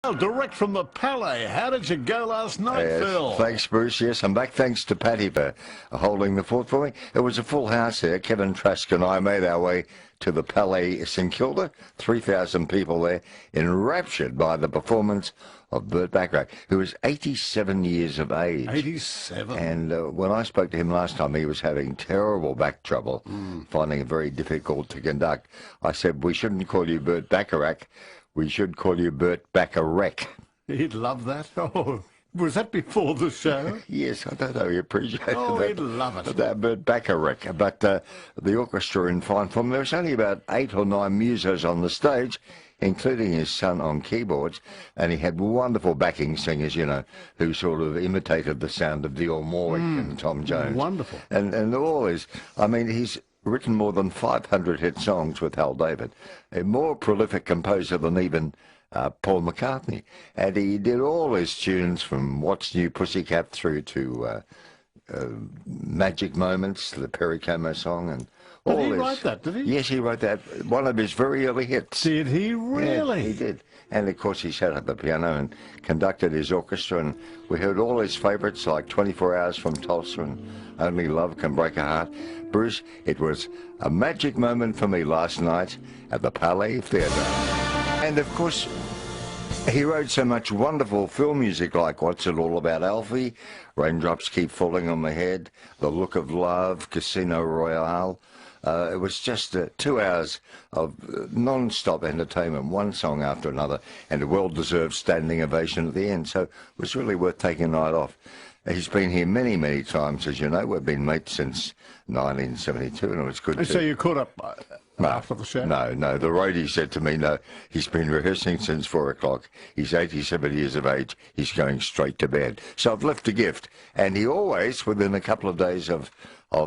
Well, direct from the Palais. How did you go last night, Phil? Thanks, Bruce. Yes, I'm back. Thanks to Paddy for holding the fort for me. It was a full house there. Kevin Trask and I made our way to the Palais St Kilda. 3,000 people there, enraptured by the performance of Burt Bacharach, who is 87 years of age. 87. And when I spoke to him last time, he was having terrible back trouble, finding it very difficult to conduct. I said, we shouldn't call you Burt Bacharach. We should call you Burt Bacharach. He'd love that. Oh, was that before the show? Yes, I don't know. He appreciated that. He'd love it. That Burt Bacharach. But the orchestra in fine form. There was only about 8 or 9 musos on the stage, including his son on keyboards, and he had wonderful backing singers, you know, who sort of imitated the sound of Dionne Warwick and Tom Jones. Wonderful. And all his, I mean, he's written more than 500 hit songs with Hal David, a more prolific composer than even Paul McCartney. And he did all his tunes from What's New Pussycat through to Magic Moments, the Perry Como song, and all Did he his... write that, did he? Yes, he wrote that. One of his very early hits. Did he really? Yeah, he did. And, of course, he sat at the piano and conducted his orchestra, and we heard all his favourites like 24 Hours from Tulsa and Only Love Can Break a Heart. Bruce, it was a magic moment for me last night at the Palais Theatre. And, of course, he wrote so much wonderful film music like What's It All About, Alfie, Raindrops Keep Falling on My Head, The Look of Love, Casino Royale. It was just 2 hours of non-stop entertainment, one song after another, and a well-deserved standing ovation at the end. So it was really worth taking a night off. He's been here many, many times, as you know. We've been mates since 1972, and it was good to... So you caught up after the show? No. The roadie said to me, no, he's been rehearsing since 4 o'clock. He's 87 years of age. He's going straight to bed. So I've left a gift. And he always, within a couple of days of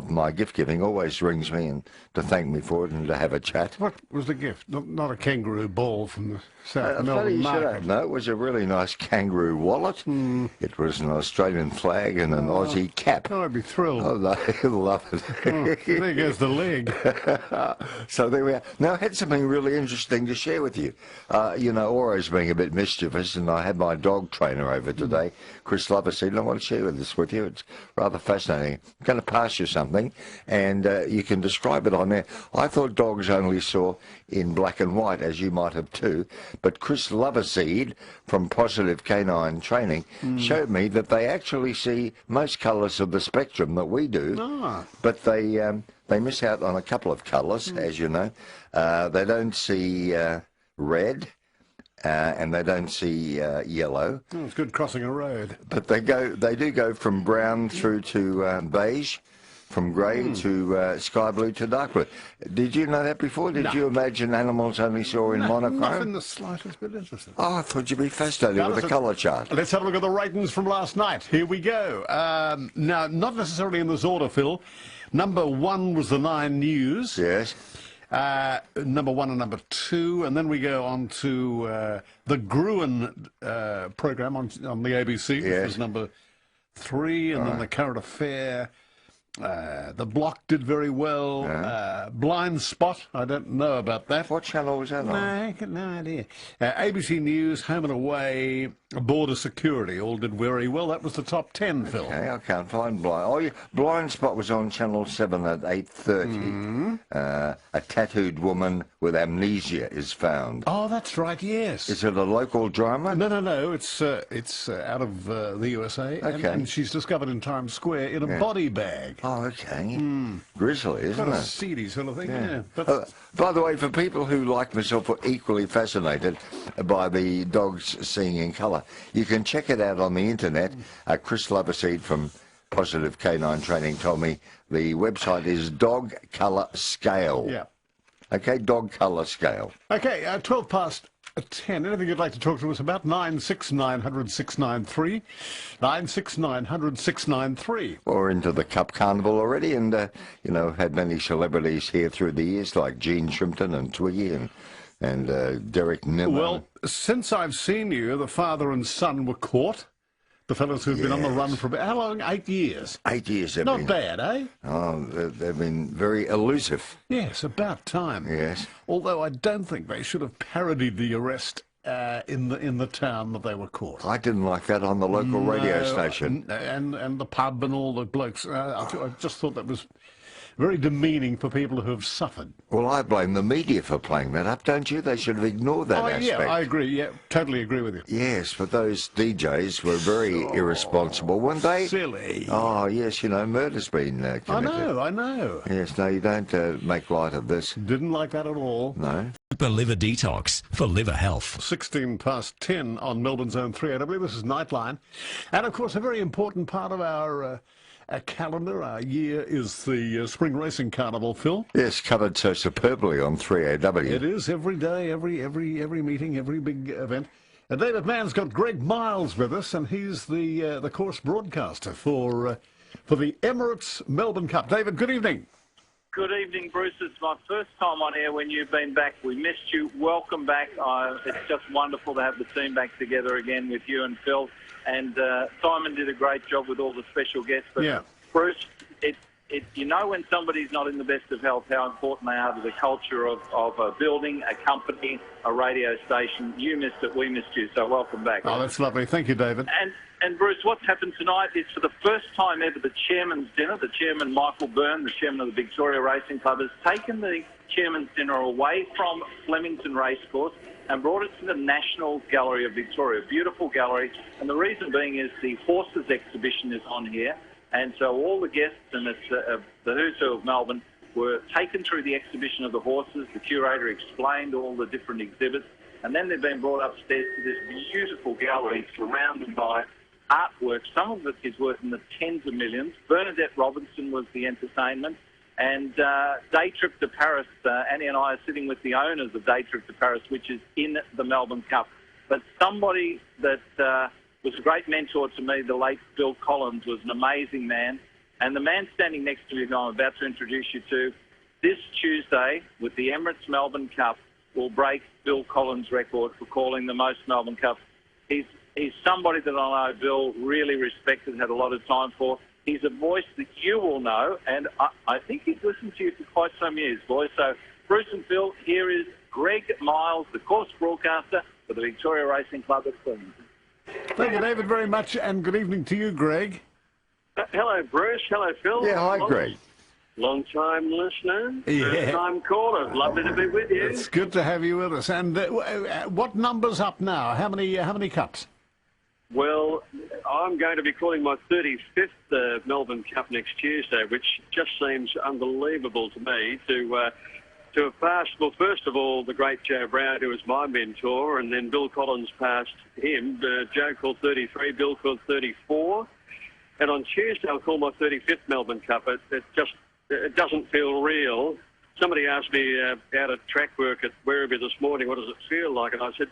my gift giving, always rings me and to thank me for it and to have a chat. What was the gift? Not a kangaroo ball from the South Melbourne Funny you should market. have. No, it was a really nice kangaroo wallet. It was an Australian flag and an Aussie cap. Oh, I'd be thrilled. Oh, no, he'll love it. Oh, there goes the leg. So there we are. Now, I had something really interesting to share with you. You know, Auro's being a bit mischievous, and I had my dog trainer over today, Chris Loverseed. I want to share this with you. It's rather fascinating. I'm going to pass you something, and you can describe it on there. I thought dogs only saw in black and white, as you might have too, but Chris Loverseed from Positive Canine Training showed me that they actually see most colours of the spectrum that we do, but they miss out on a couple of colours, as you know. They don't see red, and they don't see yellow. Oh, it's good crossing a road. But they do go from brown through to beige, from grey to sky blue to dark blue. Did you know that before? Did you imagine animals only saw in monochrome? Not in the slightest bit interested. Oh, I thought you'd be fascinated with the colour chart. Let's have a look at the ratings from last night. Here we go. Now, not necessarily in this order, Phil. Number 1 was the 9 News. Yes. Number 1 and number 2, and then we go on to the Gruen programme on the ABC, which was number 3, and then the Current Affair. The Block did very well. Blind Spot, I don't know about that. What channel was that on? No, I got no idea. ABC News, Home and Away, Border Security, all did very well. That was the top 10, Phil. Okay, I can't find Blind. Oh, yeah. Blind Spot was on Channel 7 at 8:30. A tattooed woman with amnesia is found. Oh, that's right, yes. Is it a local drama? No. It's out of the USA, and she's discovered in Times Square in a body bag. Oh, okay. Grizzly, isn't Got it? a seedy sort of thing, yeah. By the way, for people who, like myself, are equally fascinated by the dogs seeing in colour, you can check it out on the internet. Chris Loverseed from Positive Canine Training told me the website is Dog Colour Scale. Yeah. Okay, Dog Colour Scale. Okay, 12 past 10. Anything you'd like to talk to us about? 96900 693. 96900 693. Or into the Cup Carnival already, and, you know, had many celebrities here through the years, like Gene Shrimpton and Twiggy and Derek Miller. Well, since I've seen you, the father and son were caught. The fellows who've been on the run for, how long? 8 years. 8 years. Not bad, eh? Oh, they've been very elusive. Yes, about time. Yes. Although I don't think they should have parodied the arrest in the town that they were caught. I didn't like that on the local radio station. And the pub and all the blokes. I just thought that was very demeaning for people who have suffered. Well, I blame the media for playing that up, don't you? They should have ignored that aspect. Yeah, I agree. Yeah, totally agree with you. Yes, but those DJs were very irresponsible, weren't they? Silly. Oh, yes, you know, murder's been committed. I know. Yes, no, you don't make light of this. Didn't like that at all. No. Super Liver Detox for liver health. 16 past 10 on Melbourne's own 3AW. This is Nightline. And, of course, a very important part of our calendar, our year, is the Spring Racing Carnival, Phil. Yes, covered so superbly on 3AW. It is every day, every meeting, every big event. David Mann's got Greg Miles with us, and he's the course broadcaster for the Emirates Melbourne Cup. David, good evening. Good evening, Bruce. It's my first time on air when you've been back. We missed you. Welcome back. It's just wonderful to have the team back together again with you and Phil. And Simon did a great job with all the special guests. But yeah. Bruce, you know when somebody's not in the best of health, how important they are to the culture of a building, a company, a radio station. You missed it. We missed you. So welcome back. Oh, that's lovely. Thank you, David. And Bruce, what's happened tonight is for the first time ever the chairman's dinner, the chairman, Michael Byrne, the chairman of the Victoria Racing Club, has taken the chairman's dinner away from Flemington Racecourse and brought it to the National Gallery of Victoria, a beautiful gallery. And the reason being is the horses exhibition is on here. And so all the guests and it's the who's who of Melbourne were taken through the exhibition of the horses. The curator explained all the different exhibits. And then they've been brought upstairs to this beautiful gallery surrounded by artwork. Some of it is worth in the tens of millions. Bernadette Robinson was the entertainment. And Day Trip to Paris, Annie and I are sitting with the owners of Day Trip to Paris, which is in the Melbourne Cup. But somebody that was a great mentor to me, the late Bill Collins, was an amazing man. And the man standing next to me, who I'm about to introduce you to, this Tuesday with the Emirates Melbourne Cup will break Bill Collins' record for calling the most Melbourne Cups. He's somebody that I know Bill really respected, had a lot of time for. He's a voice that you will know, and I think he's listened to you for quite some years, boys. So, Bruce and Phil, here is Greg Miles, the course broadcaster for the Victoria Racing Club at Flemington. Thank you, David, very much, and good evening to you, Greg. Hello, Bruce. Hello, Phil. Yeah, hi, Greg. Long-time listener, Yeah. first-time caller. Lovely to be with you. It's good to have you with us. And what number's up now? How many cups? Well, I'm going to be calling my 35th Melbourne Cup next Tuesday, which just seems unbelievable to me to have passed, well, first of all, the great Joe Brown, who was my mentor, and then Bill Collins passed him. Joe called 33, Bill called 34. And on Tuesday, I'll call my 35th Melbourne Cup. It doesn't feel real. Somebody asked me out at track work at Werribee this morning, what does it feel like? And I said,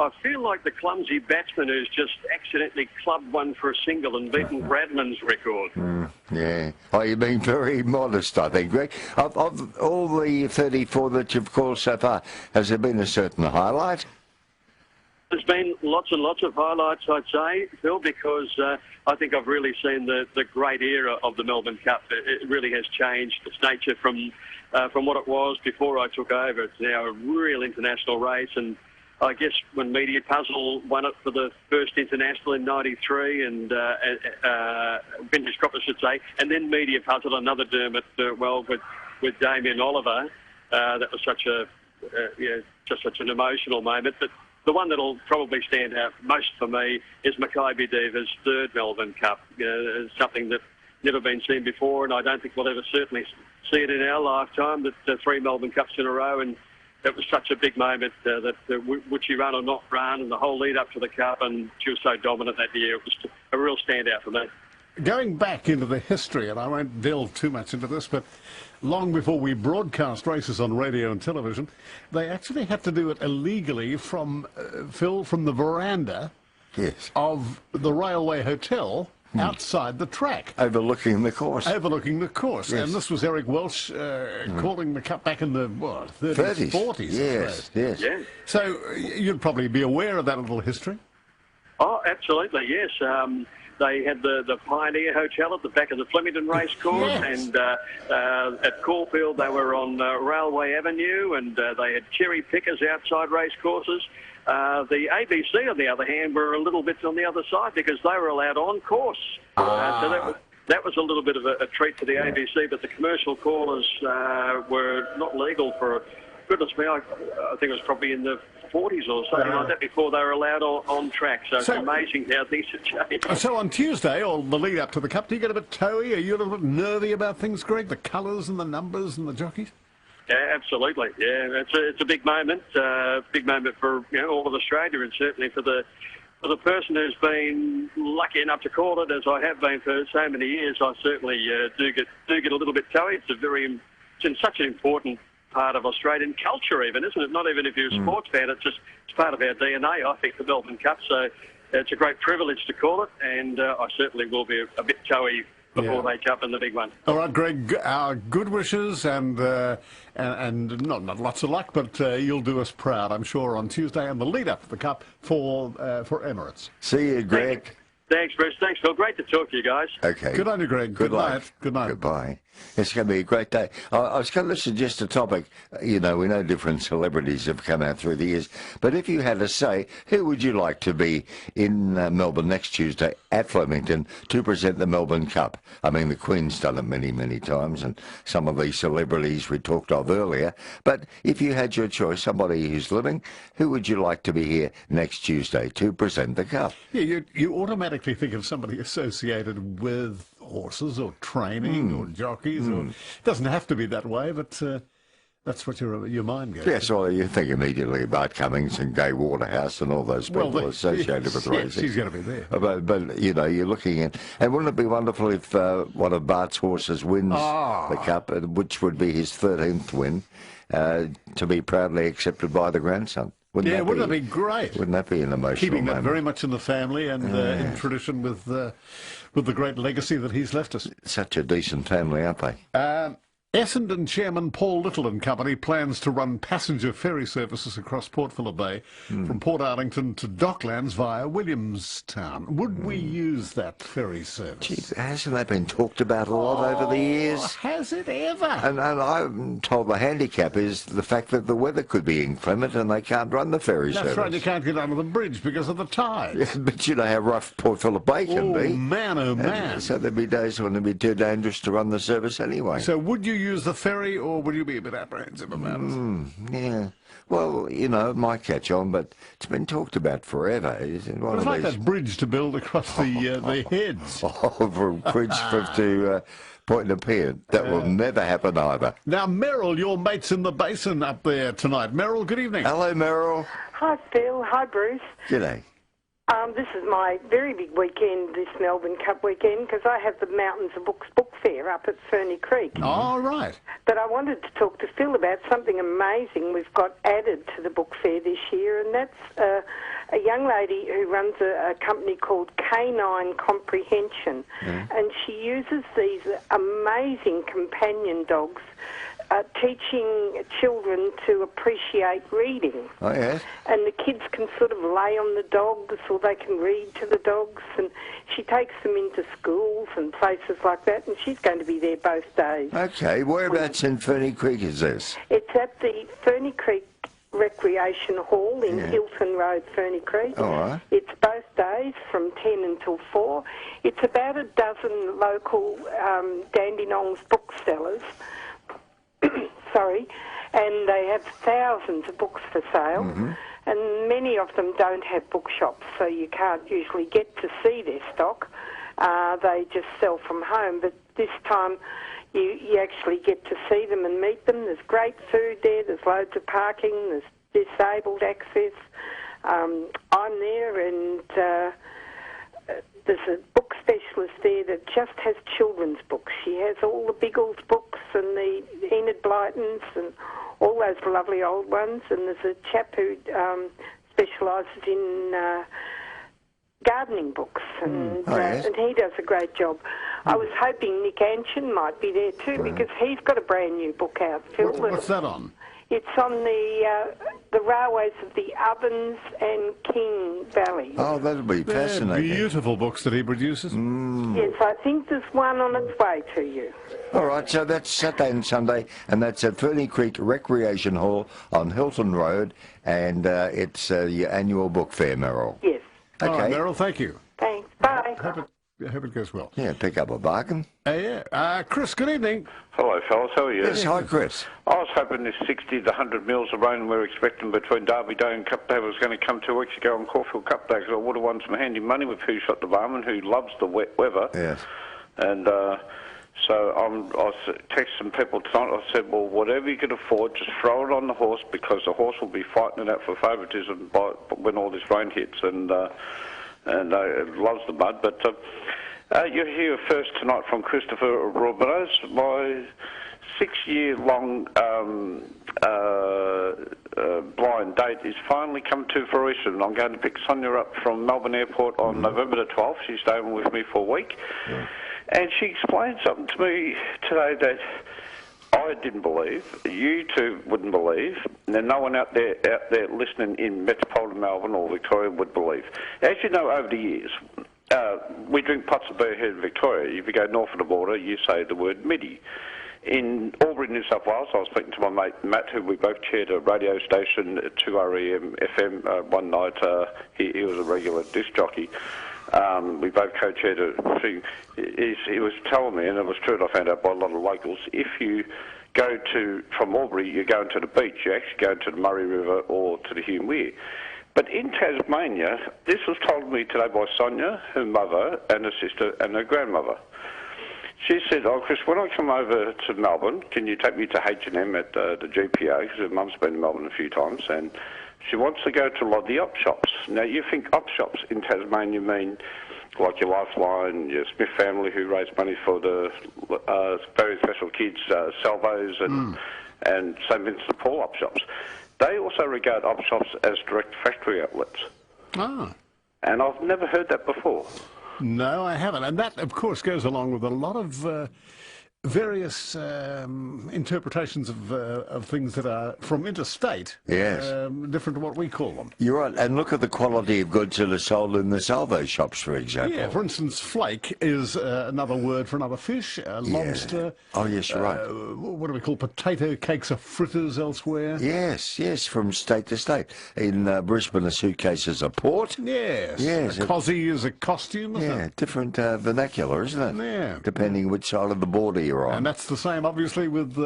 I feel like the clumsy batsman who's just accidentally clubbed one for a single and beaten Bradman's record. Yeah. Oh, you've been very modest, I think, Greg. Of all the 34 that you've called so far, has there been a certain highlight? There's been lots and lots of highlights, I'd say, Phil, because I think I've really seen the great era of the Melbourne Cup. It really has changed its nature from what it was before I took over. It's now a real international race, and I guess when Media Puzzle won it for the first international in '93, and Vintage Crop, I should say, and then Media Puzzle, another Dermot, with Damien Oliver. That was such such an emotional moment. But the one that'll probably stand out most for me is Mackay Diva's third Melbourne Cup. It's something that's never been seen before, and I don't think we'll ever certainly see it in our lifetime. That 3 Melbourne Cups in a row, and it was such a big moment would she run or not run, and the whole lead up to the Cup, and she was so dominant that year. It was a real standout for me. Going back into the history, and I won't delve too much into this, but long before we broadcast races on radio and television, they actually had to do it illegally from the veranda of the Railway Hotel outside the track. Overlooking the course. Overlooking the course. Yes. And this was Eric Welsh calling the Cup back in the 30s, 40s. Yes, yes. Yeah. So you'd probably be aware of that little history. Oh, absolutely, yes. They had the Pioneer Hotel at the back of the Flemington Racecourse, Yes. and at Caulfield they were on Railway Avenue, and they had cherry pickers outside racecourses. The ABC, on the other hand, were a little bit on the other side because they were allowed on course. So that was a little bit of a treat for the ABC, but the commercial callers were not legal for, goodness me, I think it was probably in the 40s or something like that before they were allowed on track. So it's amazing how things have changed. So on Tuesday, or the lead up to the Cup, do you get a bit toey? Are you a little bit nervy about things, Greg? The colours and the numbers and the jockeys? Yeah, absolutely. Yeah, it's a big moment. Big moment for all of Australia, and certainly for the person who's been lucky enough to call it, as I have been for so many years. I certainly do get a little bit toey. It's in such an important part of Australian culture, even, isn't it? Not even if you're a sports fan. It's part of our DNA, I think, the Melbourne Cup. So it's a great privilege to call it, and I certainly will be a bit toey before they jump in the big one. All right, Greg, our good wishes and not lots of luck, but you'll do us proud, I'm sure, on Tuesday and the lead-up to the Cup for Emirates. See you, Greg. Thanks, Bruce. Thanks, Phil. Great to talk to you guys. Okay. Good on you, Greg. Good night. Good night. Goodbye. It's going to be a great day. I was going to suggest a topic. We know different celebrities have come out through the years, but if you had to say, who would you like to be in Melbourne next Tuesday at Flemington to present the Melbourne Cup? I mean, the Queen's done it many, many times, and some of these celebrities we talked of earlier, but if you had your choice, somebody who's living, who would you like to be here next Tuesday to present the Cup? Yeah, you automatically think of somebody associated with horses or training or jockeys. Or, it doesn't have to be that way, but that's what your mind goes. Yes, well, you think immediately about Cummings and Gay Waterhouse and all those people associated with racing. She's going to be there. But you're looking at, and wouldn't it be wonderful if one of Bart's horses wins the Cup, which would be his 13th win, to be proudly accepted by the grandson? Wouldn't that be great? Wouldn't that be an emotional Keeping that moment? very much in the family and in tradition with the great legacy that he's left us. Such a decent family, aren't they? Essendon chairman Paul Little and Company plans to run passenger ferry services across Port Phillip Bay from Port Arlington to Docklands via Williamstown. Would we use that ferry service? Gee, hasn't that been talked about a lot over the years? Has it ever? And I'm told the handicap is the fact that the weather could be inclement and they can't run the ferry service. That's right, you can't get under the bridge because of the tides. But you know how rough Port Phillip Bay can be. Oh, man. So there'd be days when it'd be too dangerous to run the service anyway. So would you use the ferry, or would you be a bit apprehensive about it? Yeah. Well, it might catch on, but it's been talked about forever. It's like that bridge to build across the heads. From Queenscliff to Point Nepean. That will never happen either. Now, Meryl, your mate's in the basin up there tonight. Meryl, good evening. Hello, Meryl. Hi, Phil. Hi, Bruce. G'day. This is my very big weekend, this Melbourne Cup weekend, because I have the Mountains of Books book fair up at Ferny Creek. All right. But I wanted to talk to Phil about something amazing we've got added to the book fair this year, and that's a young lady who runs a company called Canine Comprehension, and she uses these amazing companion dogs teaching children to appreciate reading. Oh, yes. And the kids can sort of lay on the dogs or they can read to the dogs, and she takes them into schools and places like that, and she's going to be there both days. Okay, whereabouts in Ferny Creek is this? It's at the Ferny Creek Recreation Hall in Hilton Road, Ferny Creek. All right. It's both days from 10 until 4. It's about a dozen local Dandenongs booksellers. And they have thousands of books for sale, and many of them don't have bookshops, so you can't usually get to see their stock. They just sell from home, but this time you actually get to see them and meet them. There's great food there, there's loads of parking, there's disabled access. I'm there, and there's a book specialist there that just has children's books. She has all the Biggles books and the Enid Blytons and all those lovely old ones. And there's a chap who specialises in gardening books, and he does a great job. I was hoping Nick Anshin might be there too, because he's got a brand new book out, Phil. What's that on? It's on the railways of the Ovens and King Valley. Oh, that'll be They're fascinating. beautiful books that he produces. Yes, I think there's one on its way to you. All right, so that's Saturday and Sunday, and that's at Ferny Creek Recreation Hall on Hilton Road, and it's your annual book fair, Merrill. Yes. Okay. All right, Meryl, thank you. Thanks. Bye. Hope it goes well. Yeah, pick up a bargain. Chris, good evening. Hello, fellas. How are you? Yes, hi, Chris. I was hoping this 60 to 100 mils of rain we're expecting between Derby Day and Cup Day was going to come 2 weeks ago on Caulfield Cup Day, because I would have won some handy money with Who Shot the Barman, who loves the wet weather. Yes. And so I texted some people tonight. I said, well, whatever you can afford, just throw it on the horse, because the horse will be fighting it out for favouritism when all this rain hits. And it loves the mud. But you'll hear first tonight from Christopher Roberts. My 6-year-long blind date is finally come to fruition. I'm going to pick Sonia up from Melbourne Airport on November the 12th. She's staying with me for a week. Yeah. And she explained something to me today that I didn't believe, you two wouldn't believe, and no one out there listening in metropolitan Melbourne or Victoria would believe. As you know, over the years, we drink pots of beer here in Victoria. If you go north of the border, you say the word middy. In Albury, New South Wales, I was speaking to my mate Matt, who we both chaired a radio station at 2REM FM one night. He was a regular disc jockey. We both co-chaired a thing. He was telling me, and it was true, and I found out by a lot of locals, if you go from Albury, you're going to the beach, you're actually going to the Murray River or to the Hume Weir. But in Tasmania, this was told me today by Sonia, her mother, and her sister, and her grandmother. She said, oh, Chris, when I come over to Melbourne, can you take me to H&M at the GPA, because her mum's been to Melbourne a few times, and she wants to go to a lot of the op shops. Now, you think op shops in Tasmania mean like your Lifeline, your Smith family, who raise money for the very special kids, Salvos and St Vincent de Paul op shops. They also regard op shops as direct factory outlets. Ah. And I've never heard that before. No, I haven't. And that, of course, goes along with a lot of various interpretations of things that are from interstate. Yes. Different to what we call them. You're right. And look at the quality of goods that are sold in the salvo shops, for example. Yeah, for instance, flake is another word for another fish, lobster. Oh, yes, you're right. What do we call potato cakes or fritters elsewhere? Yes, from state to state. In Brisbane, a suitcase is a port. Yes. Yes. A cossie is a costume, isn't it? Different vernacular, isn't it? Yeah. Depending which side of the border you're on. And that's the same, obviously, with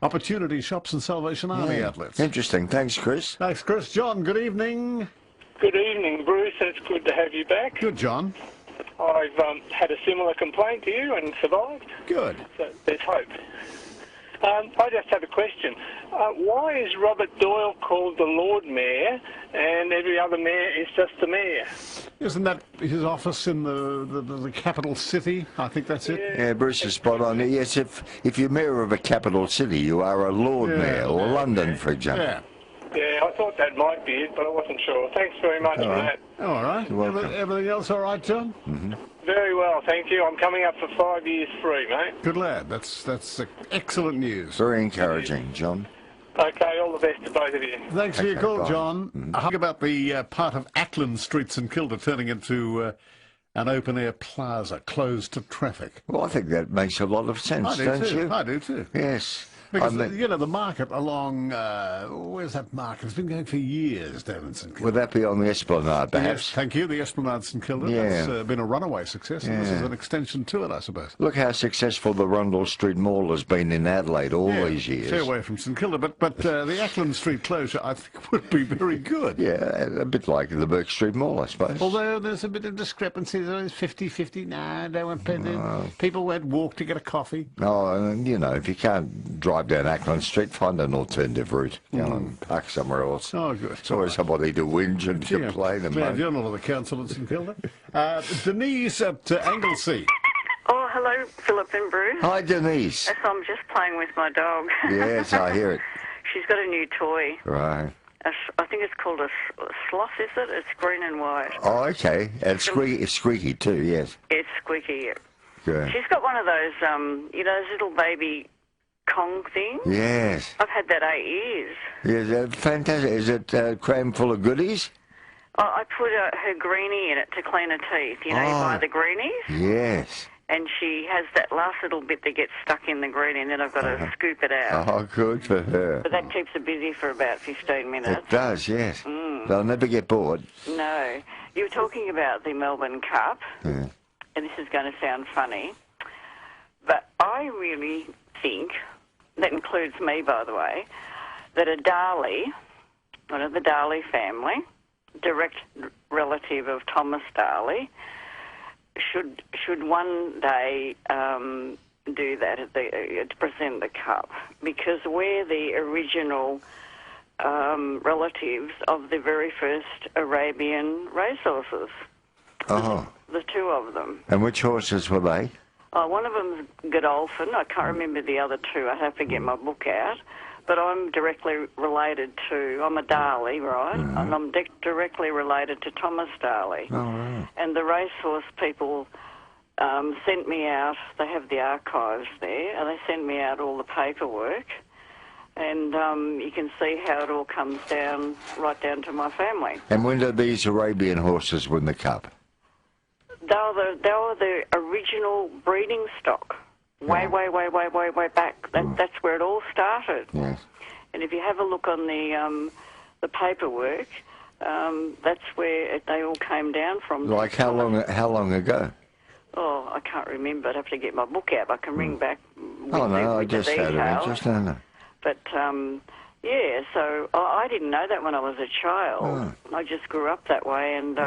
opportunity shops and Salvation Army outlets. Interesting. Thanks, Chris. Thanks, Chris. John, good evening. Good evening, Bruce. It's good to have you back. Good, John. I've had a similar complaint to you and survived. Good. So there's hope. I just have a question. Why is Robert Doyle called the Lord Mayor and every other mayor is just the mayor? Isn't that his office in the capital city? I think that's it. Yeah, Bruce is spot on. Yes, if you're mayor of a capital city, you are a Lord Mayor, or London, for example. Yeah. Yeah, I thought that might be it, but I wasn't sure. Thanks very much for that. All right. Everything else all right, John? Mm-hmm. Very well, thank you. I'm coming up for 5 years free, mate. Good lad. That's excellent news. Very encouraging, John. Okay, all the best to both of you. Thanks for your call, bye. John. How about the part of Ackland Street, St Kilda, turning into an open-air plaza closed to traffic? Well, I think that makes a lot of sense, don't you? I do too. Yes. Because, the market along, where's that market? It's been going for years down in St Kilda. Would that be on the Esplanade, perhaps? Yes, thank you, the Esplanade St Kilda. Yeah. That's been a runaway success, and this is an extension to it, I suppose. Look how successful the Rundle Street Mall has been in Adelaide all these years. Fair way from St Kilda, but the Ackland Street closure, I think, would be very good. Yeah, a bit like the Burke Street Mall, I suppose. Although there's a bit of discrepancy. There's 50-50 now. They won't people won't walk to get a coffee. Oh, if you can't drive down Ackland Street, find an alternative route. Go and park somewhere else. Oh, good. It's always somebody to whinge and complain about. You're not on the council at St Kilda. Denise at Anglesey. Oh, hello, Philip and Bruce. Hi, Denise. Yes, I'm just playing with my dog. Yes, I hear it. She's got a new toy. Right. I think it's called a sloth, is it? It's green and white. Oh, okay. And it's squeaky too, yes. It's squeaky, yeah. Good. She's got one of those, those little baby Kong thing. Yes. I've had that 8 years. Yes, fantastic. Is it crammed full of goodies? I put her greenie in it to clean her teeth. You know, you buy the greenies. Yes. And she has that last little bit that gets stuck in the greenie, and then I've got to scoop it out. Oh, good for her. But that keeps her busy for about 15 minutes. It does, yes. They'll never get bored. No. You were talking about the Melbourne Cup, Yeah. and this is going to sound funny, but I really think, that includes me, by the way, that a Darley, one of the Darley family, direct relative of Thomas Darley, should one day do that to present the cup, because we're the original relatives of the very first Arabian racehorses. Oh. The two of them. And which horses were they? One of them's Godolphin. I can't remember the other two. I have to get my book out. But I'm directly related to, I'm a Darley, right? And I'm directly related to Thomas Darley. Oh, right. And the racehorse people sent me out, they have the archives there, and they sent me out all the paperwork. And you can see how it all comes down, right down to my family. And when did these Arabian horses win the cup? They were the original breeding stock. Way back. That's where it all started. Yes. And if you have a look on the paperwork, that's where they all came down from. Like how long ago? Oh, I can't remember. I'd have to get my book out. I can ring back with I the just had an details. interest. No. But, yeah, so I didn't know that when I was a child. I just grew up that way, and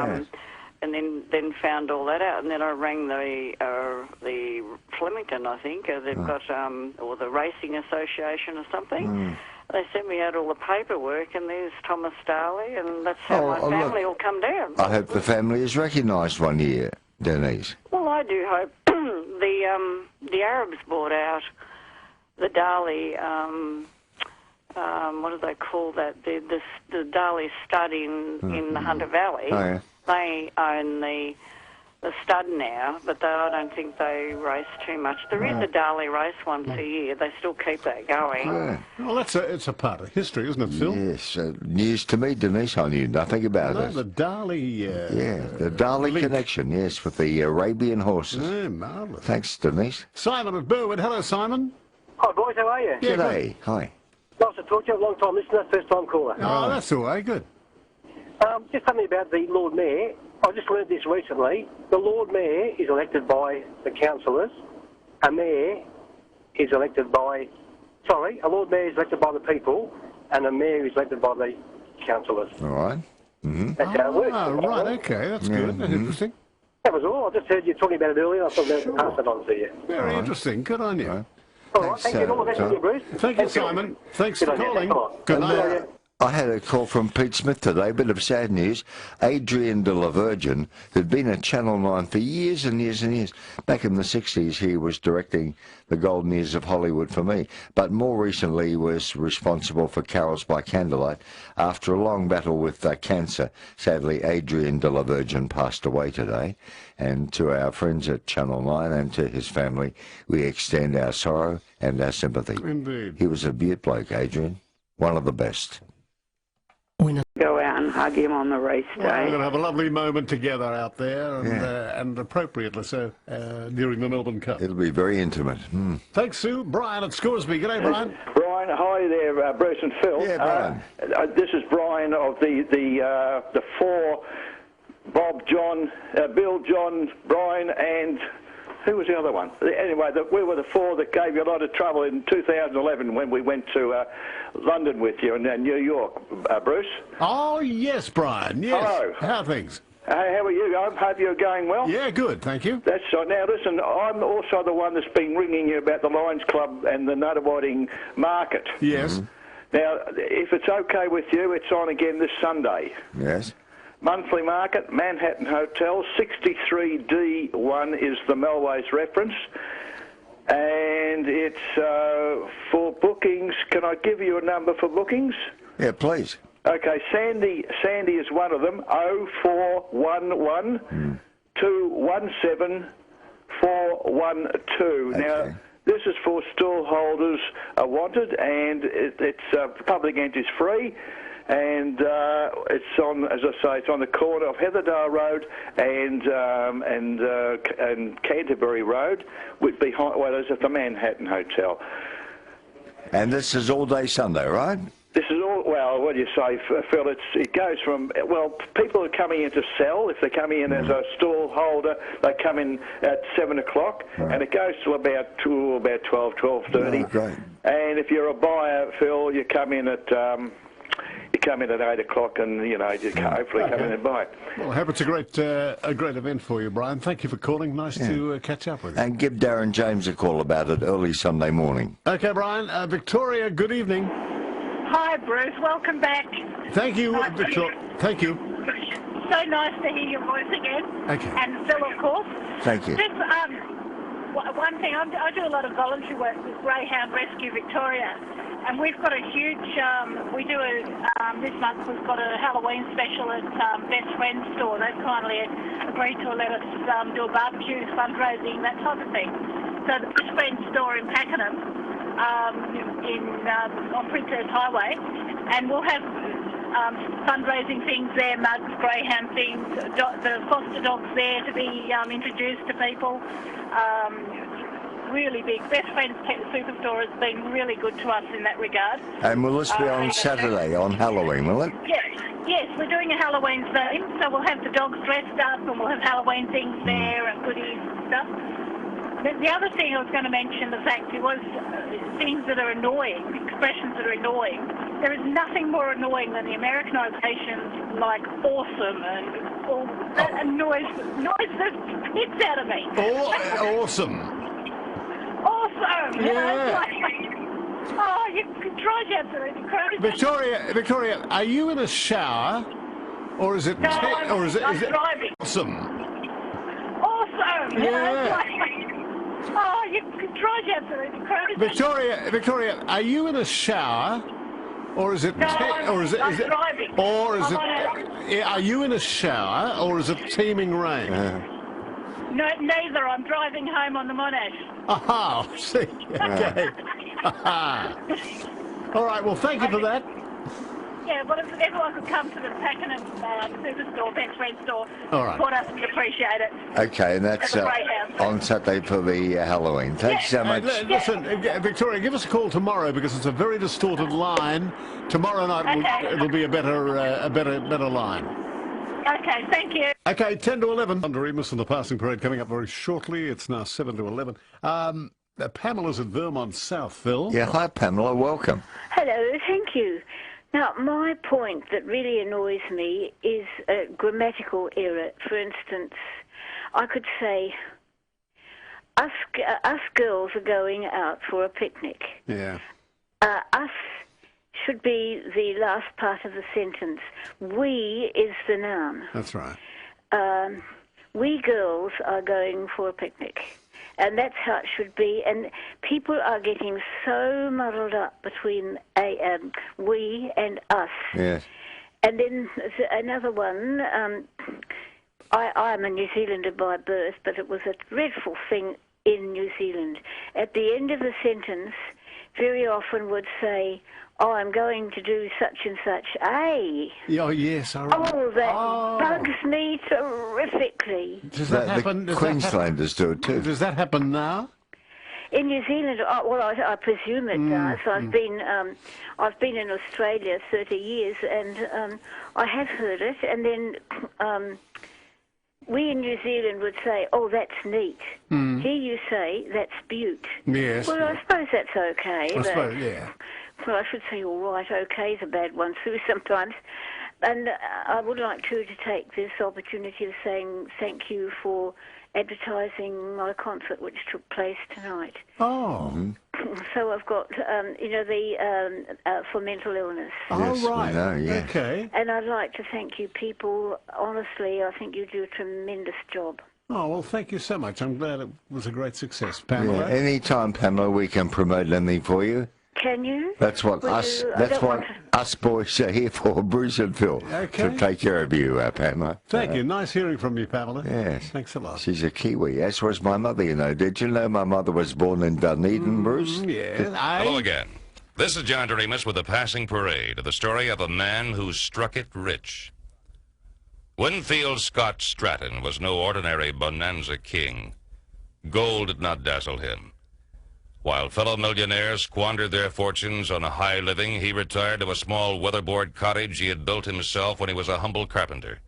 and then found all that out. And then I rang the Flemington, I think. They've got, or the Racing Association or something. They sent me out all the paperwork, and there's Thomas Darley, and that's how my family all come down. I hope the family is recognised one year, Denise. Well, I do hope. The Arabs bought out the Darley, what do they call that? The Darley stud in the Hunter Valley. Oh, yeah. They own the stud now, but I don't think they race too much. There is a Darley race once a year. They still keep that going. Yeah. Well, it's a part of history, isn't it, Phil? Yes. News to me, Denise. I knew nothing about it. The Darley... the Darley connection, yes, with the Arabian horses. Yeah, marvellous. Thanks, Denise. Simon at Burwood. Hello, Simon. Hi, boys. How are you? Yeah, G'day. good. Hi. Nice to talk to you. Long time listener, first time caller. Oh, that's all right. Good. Just something about the Lord Mayor. I just learned this recently. The Lord Mayor is elected by the councillors. A Lord Mayor is elected by the people, and a mayor is elected by the councillors. All right. That's how it works. Oh, right. Okay. That's good. That's interesting. That was all. I just heard you talking about it earlier. I thought I'd pass it on to you. Very interesting. Good on you. All right. Thank you. All the best to you, Bruce. Thank you, Simon. Thanks for Good on you. calling. Come on. Good Good on night. you. I had a call from Pete Smith today, a bit of sad news. Adrian de la Virgin, who'd been at Channel 9 for years and years and years. Back in the 60s, he was directing the golden years of Hollywood for me, but more recently was responsible for Carols by Candlelight. After a long battle with cancer, sadly, Adrian de la Virgin passed away today. And to our friends at Channel 9 and to his family, we extend our sorrow and our sympathy. Indeed. He was a beaut bloke, Adrian. One of the best. Go out and hug him on the race Well, we're day. going to have a lovely moment together out there, and appropriately so, during the Melbourne Cup. It'll be very intimate. Thanks, Sue. Brian at Scoresby. G'day, Brian. Brian, hi there, Bruce and Phil. Yeah, Brian. This is Brian of the four: Bob, John, Bill, John, Brian, and who was the other one? Anyway, we were the four that gave you a lot of trouble in 2011 when we went to London with you and New York, Bruce. Oh, yes, Brian. Yes. Hello. How are things? Hey, how are you? I hope you're going well. Yeah, good. Thank you. That's right. Now, listen, I'm also the one that's been ringing you about the Lions Club and the Nuttawading market. Yes. Now, if it's okay with you, it's on again this Sunday. Yes. Monthly market, Manhattan Hotel, 63D1 is the Melways reference. And it's for bookings. Can I give you a number for bookings? Yeah, please. Okay, Sandy is one of them, 0411 217 412. Okay. Now, This is for stall holders wanted, and it's public entry is free. And it's on, as I say, it's on the corner of Heatherdale Road and Canterbury Road, behind, well, it's at the Manhattan Hotel. And this is all day Sunday, right? This is all, well, what do you say, Phil? It goes from, well, people are coming in to sell. If they're coming in as a stall holder, they come in at 7 o'clock, and it goes to about 12:30. Oh, great. And if you're a buyer, Phil, you come in at 8 o'clock, and you hopefully come in and buy it. Well, I hope it's a great event for you, Brian. Thank you for calling. Nice to catch up with you. And give Darren James a call about it early Sunday morning. Okay, Brian. Victoria, good evening. Hi, Bruce. Welcome back. Thank you, Victoria. Thank you. So nice to hear your voice again. Okay. And Phil, of course. Thank you. Just one thing. I do a lot of voluntary work with Greyhound Rescue Victoria. And we've got a huge, this month we've got a Halloween special at Best Friends store. They've kindly agreed to let us do a barbecue, fundraising, that type of thing. So the Best Friends store in Pakenham, on Princess Highway, and we'll have fundraising things there, mugs, greyhound things, the foster dogs there to be introduced to people. Really big. Best Friends Superstore has been really good to us in that regard. And will this be on Saturday, on Halloween, will it? Yes, we're doing a Halloween theme, so we'll have the dogs dressed up and we'll have Halloween things there and goodies and stuff. The other thing I was going to mention, the fact it was things that are annoying, expressions that are annoying. There is nothing more annoying than the Americanisations like awesome and all that annoys the piss out of me. Awesome. Awesome! Yeah. It drives you absolutely crazy. Victoria, are you in a shower, or is it? No, I'm driving. Awesome. Awesome! Yeah. It drives you absolutely crazy. Victoria, are you in a shower, or is it? No, I'm driving. Or is it? Are you in a shower, or is it teeming rain? No, neither. I'm driving home on the Monash. Aha, see, okay. All right, well, thank you for that. Yeah, well, if everyone could come to the Pakenham Superstore, Best Friends store, support us, we'd appreciate it. Okay, and that's on Saturday for the Halloween. Thanks so much. Listen, Victoria, give us a call tomorrow because it's a very distorted line. Tomorrow night it'll be a better line. Okay, thank you. Okay, 10 to 11. Under Remus and the passing parade coming up very shortly. It's now 7 to 11. Pamela's at Vermont South, Phil. Yeah, hi, Pamela. Welcome. Hello, thank you. Now, my point that really annoys me is a grammatical error. For instance, I could say, us girls are going out for a picnic. Yeah. Us should be the last part of the sentence. We is the noun. That's right. We girls are going for a picnic. And that's how it should be. And people are getting so muddled up between we and us. Yes. And then another one, I'm a New Zealander by birth, but it was a dreadful thing in New Zealand. At the end of the sentence, very often would say, oh, I'm going to do such and such. Oh, yes, I remember. Oh, that bugs me terrifically. Does that happen? The Queenslanders do it too. Does that happen now? In New Zealand, I presume it does. I've been in Australia 30 years, and I have heard it. And then we in New Zealand would say, "Oh, that's neat." Here you say, "That's beaut." Yes. Well, I suppose that's okay. I suppose, yeah. Well, I should say, all right, okay is a bad one too sometimes. And I would like to take this opportunity of saying thank you for advertising my concert which took place tonight. Oh. So I've got, for mental illness. Yes, right. Know, yeah. Okay. And I'd like to thank you people. Honestly, I think you do a tremendous job. Oh, well, thank you so much. I'm glad it was a great success, Pamela. Yeah, any time, Pamela, we can promote anything for you. Can you? That's what us boys are here for, Bruce and Phil, to take care of you, Pamela. Thank you. Nice hearing from you, Pamela. Yes. Thanks a lot. She's a Kiwi, as was my mother, you know. Did you know my mother was born in Dunedin, Bruce? Yes. Hello again. This is John Doremus with the Passing Parade, the story of a man who struck it rich. Winfield Scott Stratton was no ordinary bonanza king. Gold did not dazzle him. While fellow millionaires squandered their fortunes on a high living, he retired to a small weatherboard cottage he had built himself when he was a humble carpenter.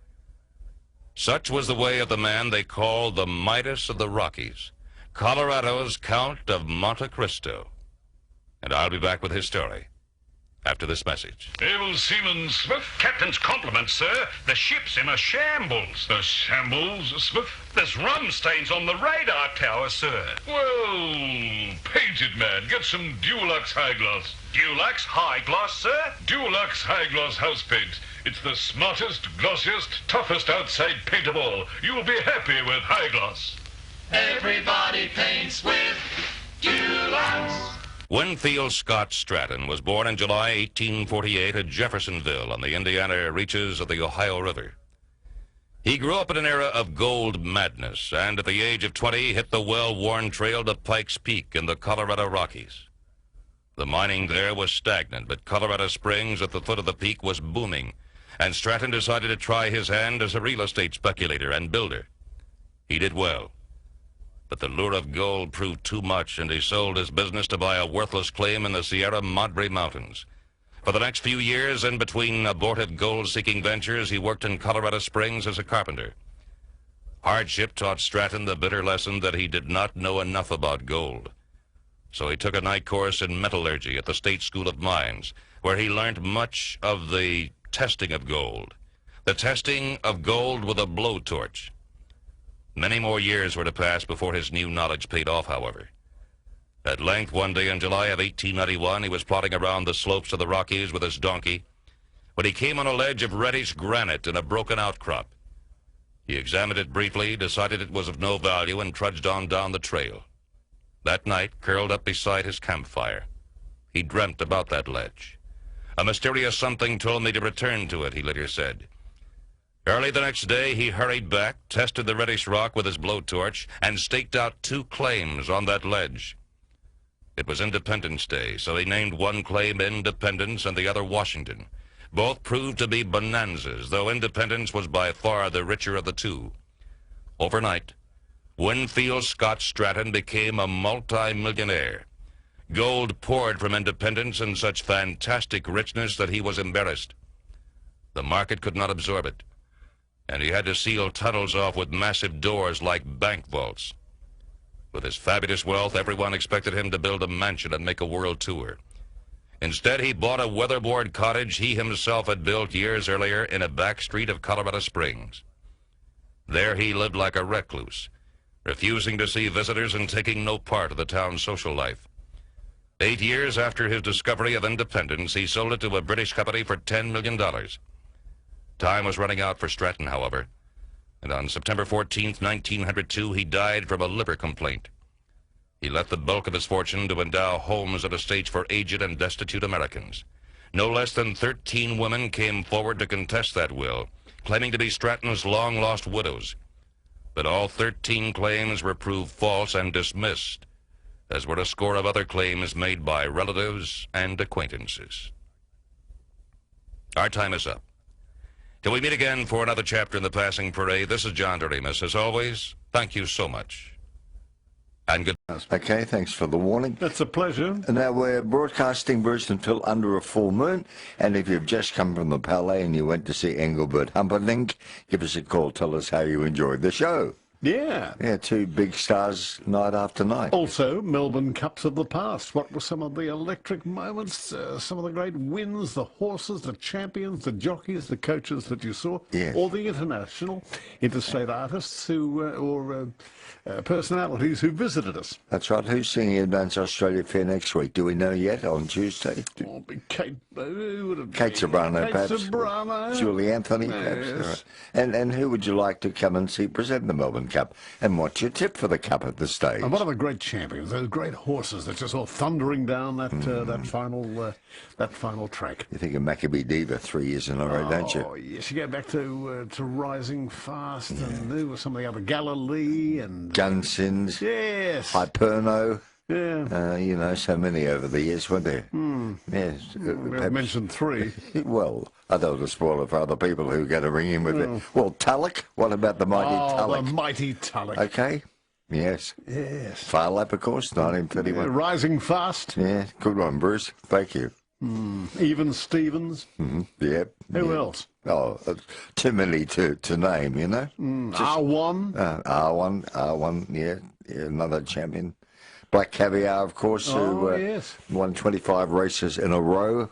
Such was the way of the man they called the Midas of the Rockies, Colorado's Count of Monte Cristo. And I'll be back with his story after this message. Naval Seaman Smith. Captain's compliments, sir. The ship's in a shambles. A shambles, Smith? There's rum stains on the radar tower, sir. Well, painted man, get some Dulux High Gloss. Dulux High Gloss, sir? Dulux High Gloss house paint. It's the smartest, glossiest, toughest outside paint of all. You'll be happy with High Gloss. Everybody paints with Dulux. Winfield Scott Stratton was born in July 1848 at Jeffersonville on the Indiana reaches of the Ohio River. He grew up in an era of gold madness, and at the age of 20 hit the well-worn trail to Pikes Peak in the Colorado Rockies. The mining there was stagnant, but Colorado Springs at the foot of the peak was booming, and Stratton decided to try his hand as a real estate speculator and builder. He did well. But the lure of gold proved too much, and he sold his business to buy a worthless claim in the Sierra Madre Mountains. For the next few years, in between abortive gold-seeking ventures, he worked in Colorado Springs as a carpenter. Hardship taught Stratton the bitter lesson that he did not know enough about gold. So he took a night course in metallurgy at the State School of Mines, where he learned much of the testing of gold. The testing of gold with a blowtorch. Many more years were to pass before his new knowledge paid off, however. At length, one day in July of 1891, he was plodding around the slopes of the Rockies with his donkey when he came on a ledge of reddish granite in a broken outcrop. He examined it briefly, decided it was of no value, and trudged on down the trail. That night, curled up beside his campfire, he dreamt about that ledge. A mysterious something told me to return to it, he later said. Early the next day, he hurried back, tested the reddish rock with his blowtorch, and staked out 2 claims on that ledge. It was Independence Day, so he named one claim Independence and the other Washington. Both proved to be bonanzas, though Independence was by far the richer of the two. Overnight, Winfield Scott Stratton became a multi-millionaire. Gold poured from Independence in such fantastic richness that he was embarrassed. The market could not absorb it, and he had to seal tunnels off with massive doors like bank vaults. With his fabulous wealth, everyone expected him to build a mansion and make a world tour. Instead, he bought a weatherboard cottage he himself had built years earlier in a back street of Colorado Springs. There he lived like a recluse, refusing to see visitors and taking no part of the town's social life. 8 years after his discovery of Independence, he sold it to a British company for $10 million. Time was running out for Stratton, however, and on September 14th, 1902, he died from a liver complaint. He left the bulk of his fortune to endow homes and estates for aged and destitute Americans. No less than 13 women came forward to contest that will, claiming to be Stratton's long-lost widows. But all 13 claims were proved false and dismissed, as were a score of other claims made by relatives and acquaintances. Our time is up. Till we meet again for another chapter in the Passing Parade, this is John Doremus. As always, thank you so much. And good night. Okay, thanks for the warning. It's a pleasure. Now, we're broadcasting Bruce until under a full moon, and if you've just come from the Palais and you went to see Engelbert Humperdinck, give us a call. Tell us how you enjoyed the show. Yeah. Yeah, 2 big stars night after night. Also, Melbourne Cups of the past. What were some of the electric moments, some of the great wins, the horses, the champions, the jockeys, the coaches that you saw? Yes. Or the international, interstate artists who, or personalities who visited us. That's right. Who's singing Advance Australia Fair next week? Do we know yet on Tuesday? Oh, Kate Sobrano, perhaps. Sobrano. Julie Anthony, perhaps. Yes. Right. And who would you like to come and see present the Melbourne Cup. And what's your tip for the Cup at this stage? And what are the great champions? Those great horses that just all thundering down that that final track. You think of Maccabee Diva 3 years in a row, don't you? Oh yes, you go back to Rising Fast, and there were some of the other Galilee and Gunsins. Yes. Hyperno. Yeah. You know, so many over the years, weren't there? Yes. We've mentioned 3. Well, I don't want to spoil it for other people who are going to ring in with it. Well, Tulloch. What about the mighty Tulloch? The mighty Tulloch. Okay. Yes. Yes. Far Lap, of course, 1931. Rising Fast. Yeah, good one, Bruce. Thank you. Even Stevens. Yep. Who else? Oh, too many to name, you know. R1. R1, yeah, another champion. Black Caviar, of course, who yes. won 25 races in a row.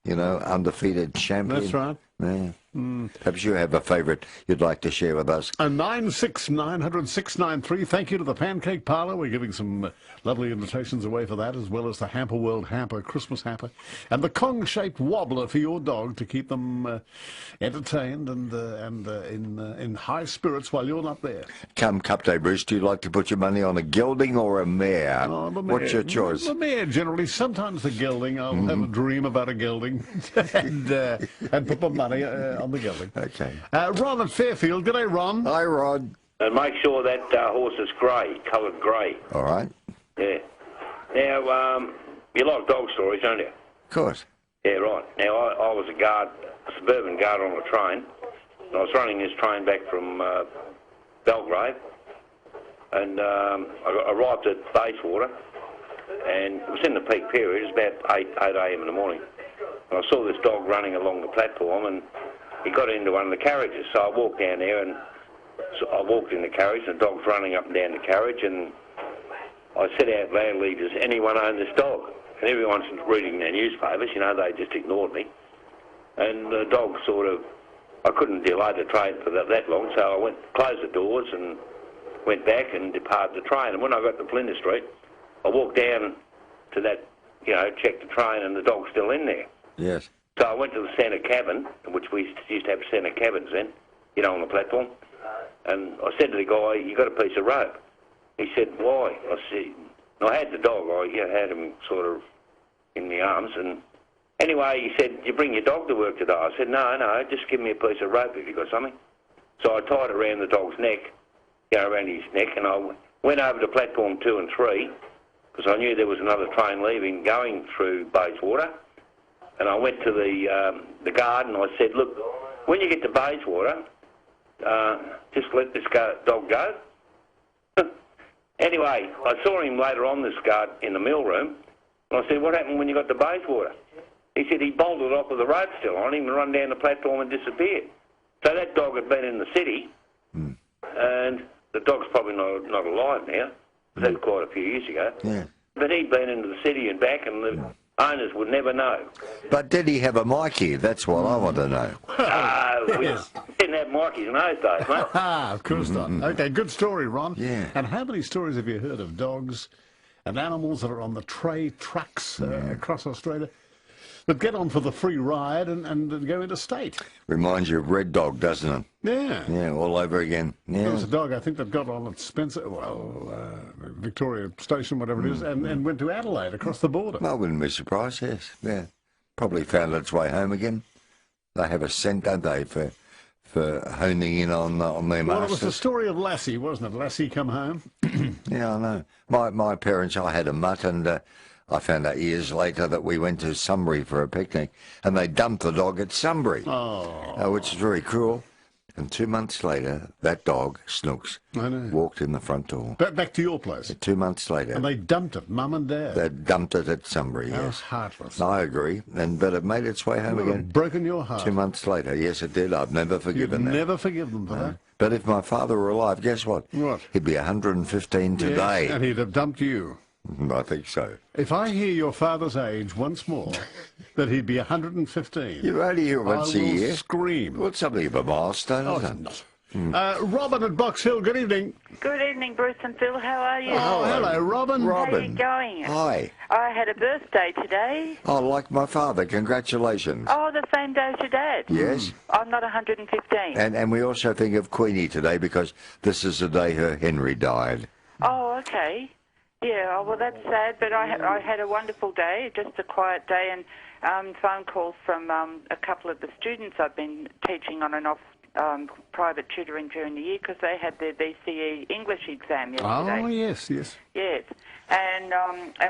You know, undefeated champion. That's right. Yeah. Perhaps you have a favourite you'd like to share with us. 96900-693. Thank you to the Pancake Parlour. We're giving some lovely invitations away for that, as well as the Hamper World Hamper, Christmas Hamper, and the Kong-shaped wobbler for your dog to keep them entertained and in high spirits while you're not there. Come Cup Day, Bruce, do you like to put your money on a gelding or a mare? The mare. What's your choice? The mare, generally. Sometimes the gelding. I'll have a dream about a gelding and put my money on the gelding. Okay. Ron at Fairfield. G'day, Ron. Hi, Rod. And make sure that horse is grey, coloured grey. All right. Yeah. Now, you like dog stories, don't you? Of course. Yeah, right. Now, I was a suburban guard on a train. And I was running this train back from Belgrave. And I arrived at Bayswater. And it was in the peak period. It was about 8 a.m. in the morning. And I saw this dog running along the platform, and he got into one of the carriages. So I walked down there, and so I walked in the carriage, and the dog's running up and down the carriage, and I said out loudly, does anyone own this dog? And everyone's reading their newspapers, you know, they just ignored me. And the dog I couldn't delay the train for that long, so I closed the doors and went back and departed the train. And when I got to Flinders Street, I walked down to that, you know, checked the train, and the dog's still in there. Yes. So I went to the centre cabin, which we used to have centre cabins then, you know, on the platform. And I said to the guy, you got a piece of rope? He said, why? I said, I had the dog, I had him sort of in the arms. And anyway, he said, you bring your dog to work today? I said, no, just give me a piece of rope if you got something. So I tied it around the dog's neck, you know, around his neck, and I went over to platform 2 and 3, because I knew there was another train leaving going through Bayswater. And I went to the guard and I said, look, when you get to Bayswater, just let this dog go. Anyway, I saw him later on, this guard, in the mill room, and I said, what happened when you got to Bayswater? He said he bolted off with the rope still on him and run down the platform and disappeared. So that dog had been in the city, and the dog's probably not alive now. That was quite a few years ago. Yeah. But he'd been into the city and back, and the owners would never know. But did he have a Mikey? That's what I want to know. We didn't have Mikeys in those days, mate. Of course not. Okay, good story, Ron. Yeah. And how many stories have you heard of dogs and animals that are on the tray trucks across Australia that get on for the free ride and go interstate? Reminds you of Red Dog, doesn't it? Yeah. Yeah, all over again. Yeah. There was a dog, I think, that got on at Victoria Station, whatever it is, and went to Adelaide across the border. I wouldn't be surprised, yes. Yeah. Probably found its way home again. They have a scent, don't they, for honing in on their masters. Well, it was the story of Lassie, wasn't it? Lassie come home. Yeah, I know. My parents, I had a mutt, and I found out years later that we went to Sunbury for a picnic, and they dumped the dog at Sunbury, which is very cruel. And 2 months later, that dog, Snooks, walked in the front door. Back to your place? 2 months later. And they dumped it, Mum and Dad? They dumped it at Sunbury, How yes. heartless. I agree, but it made its way home again. Broken your heart. 2 months later, yes, it did. I've never forgiven You'd that. never forgive them for that? But if my father were alive, guess what? What? He'd be 115 today. Yes, and he'd have dumped you. I think so. If I hear your father's age once more, that he'd be 115. You only hear once a year. Scream. Well, it's something of a milestone, isn't it? Not. Robin at Box Hill, good evening. Good evening, Bruce and Phil. How are you? Oh, hello, Robin. How are you going? Hi. I had a birthday today. Oh, like my father. Congratulations. Oh, the same day as your dad? Yes. I'm not 115. And we also think of Queenie today because this is the day her Henry died. Oh, okay. Yeah, well, that's sad, but I had a wonderful day, just a quiet day, and phone calls from a couple of the students I've been teaching on and off private tutoring during the year because they had their BCE English exam yesterday. Oh, yes. Yes, and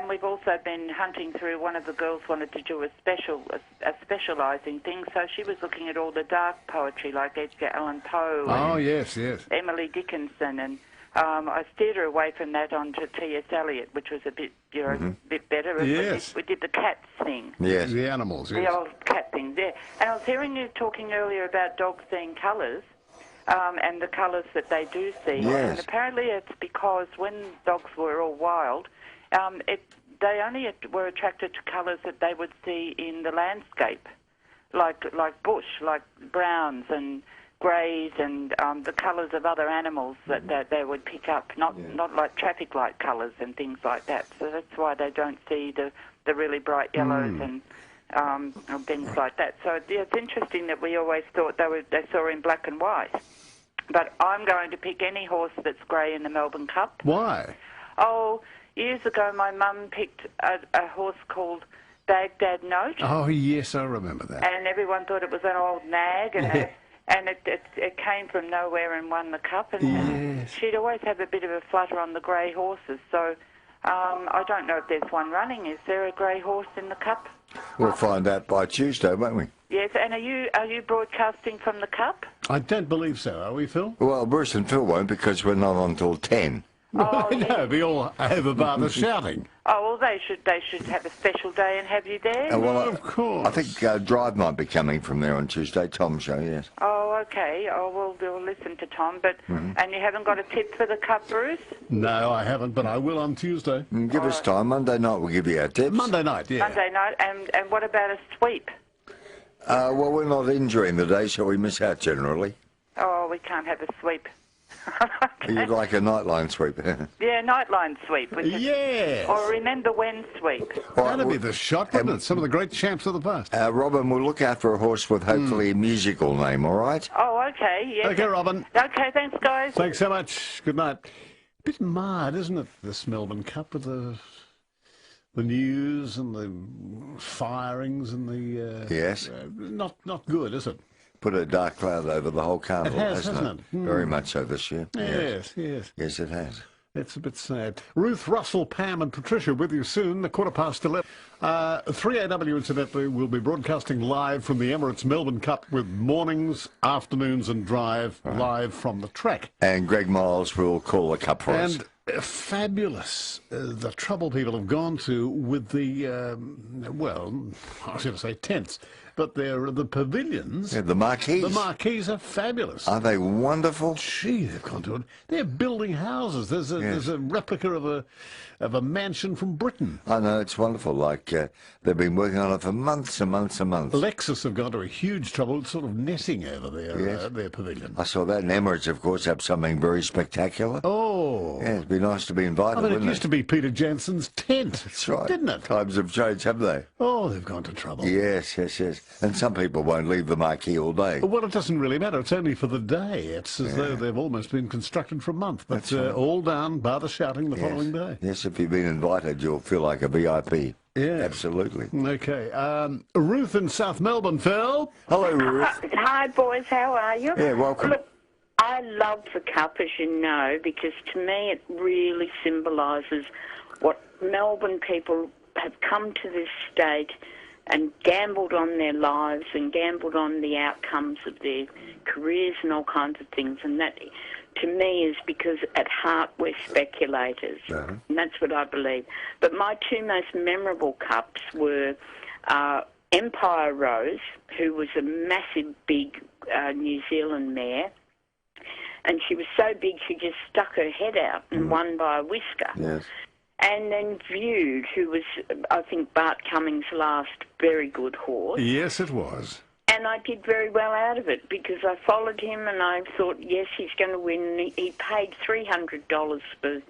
we've also been hunting through. One of the girls wanted to do a specialising thing, so she was looking at all the dark poetry like Edgar Allan Poe. Oh, yes. Emily Dickinson, and I steered her away from that onto T.S. Eliot, which was a bit, bit better. Yes. We did the cats thing. Yes. The animals, yes. The old cat thing there. And I was hearing you talking earlier about dogs seeing colours, and the colours that they do see. Yes. And apparently it's because when dogs were all wild, they only were attracted to colours that they would see in the landscape, like bush, like browns and greys and the colours of other animals that they would pick up, not like traffic light colours and things like that. So that's why they don't see the really bright yellows and things like that. So it's interesting that we always thought they saw in black and white. But I'm going to pick any horse that's grey in the Melbourne Cup. Why? Oh, years ago my mum picked a horse called Baghdad Note. Oh, yes, I remember that. And everyone thought it was an old nag, and it came from nowhere and won the cup. And she'd always have a bit of a flutter on the grey horses. So I don't know if there's one running. Is there a grey horse in the cup? We'll find out by Tuesday, won't we? Yes, and are you broadcasting from the cup? I don't believe so, are we, Phil? Well, Bruce and Phil won't because we're not on till 10. Oh, no, we all have about the shouting. Oh, well, they should have a special day and have you there. Well, of course. I think Drive might be coming from there on Tuesday, Tom's show, yes. Oh, okay. Oh, we'll listen to Tom. But and you haven't got a tip for the cup, Bruce? No, I haven't, but I will on Tuesday. Give us time. Monday night we'll give you our tips. Monday night, yeah. Monday night. And what about a sweep? Well, we're not in during the day, so we miss out generally. Oh, we can't have a sweep. You'd like a nightline sweep. Yeah, nightline sweep. Yes. Or remember when sweep. That'd be the shot, wouldn't it? Some of the great champs of the past. Robin, we'll look out for a horse with hopefully a musical name, all right? Oh, okay. Yeah. Okay, Robin. Okay, thanks, guys. Thanks so much. Good night. Bit mad, isn't it, this Melbourne Cup with the news and the firings and the... yes. Not good, is it? Put a dark cloud over the whole carnival, hasn't it? Very much so this year. Yes. Yes, it has. It's a bit sad. Ruth, Russell, Pam and Patricia with you soon, 11:15. 3AW, incidentally, will be broadcasting live from the Emirates Melbourne Cup with mornings, afternoons and drive live from the track. And Greg Miles will call the cup for us. And fabulous, the trouble people have gone to with the, well, I was going to say tents, but they're the pavilions. Yeah, the marquees. The marquees are fabulous. Are they wonderful? Gee, they've gone to it. They're building houses. There's a replica of a mansion from Britain. I know, it's wonderful. Like, they've been working on it for months and months and months. Lexus have gone to a huge trouble sort of netting over their pavilion. I saw that. And Emirates, of course, have something very spectacular. Oh. Yeah, it'd be nice to be invited, wouldn't it? It it? used to be Peter Jensen's tent. That's right. Didn't it? Times have changed, have they? Oh, they've gone to trouble. Yes. And some people won't leave the marquee all day. Well, it doesn't really matter. It's only for the day. It's as though they've almost been constructed for a month. But all down, bar the shouting the following day. Yes, if you've been invited, you'll feel like a VIP. Yeah. Absolutely. Okay. Ruth in South Melbourne, Phil. Hello, Ruth. Hi, boys. How are you? Yeah, welcome. Look, I love the Cup, as you know, because to me it really symbolises what Melbourne people have come to this state and gambled on their lives and gambled on the outcomes of their careers and all kinds of things. And that, to me, is because at heart we're speculators. And that's what I believe. But my two most memorable Cups were Empire Rose, who was a massive, big New Zealand mare. And she was so big she just stuck her head out and won by a whisker. Yes. And then Viewed, who was, I think, Bart Cummings' last very good horse. Yes, it was. And I did very well out of it because I followed him and I thought, yes, he's going to win. He paid $300 for,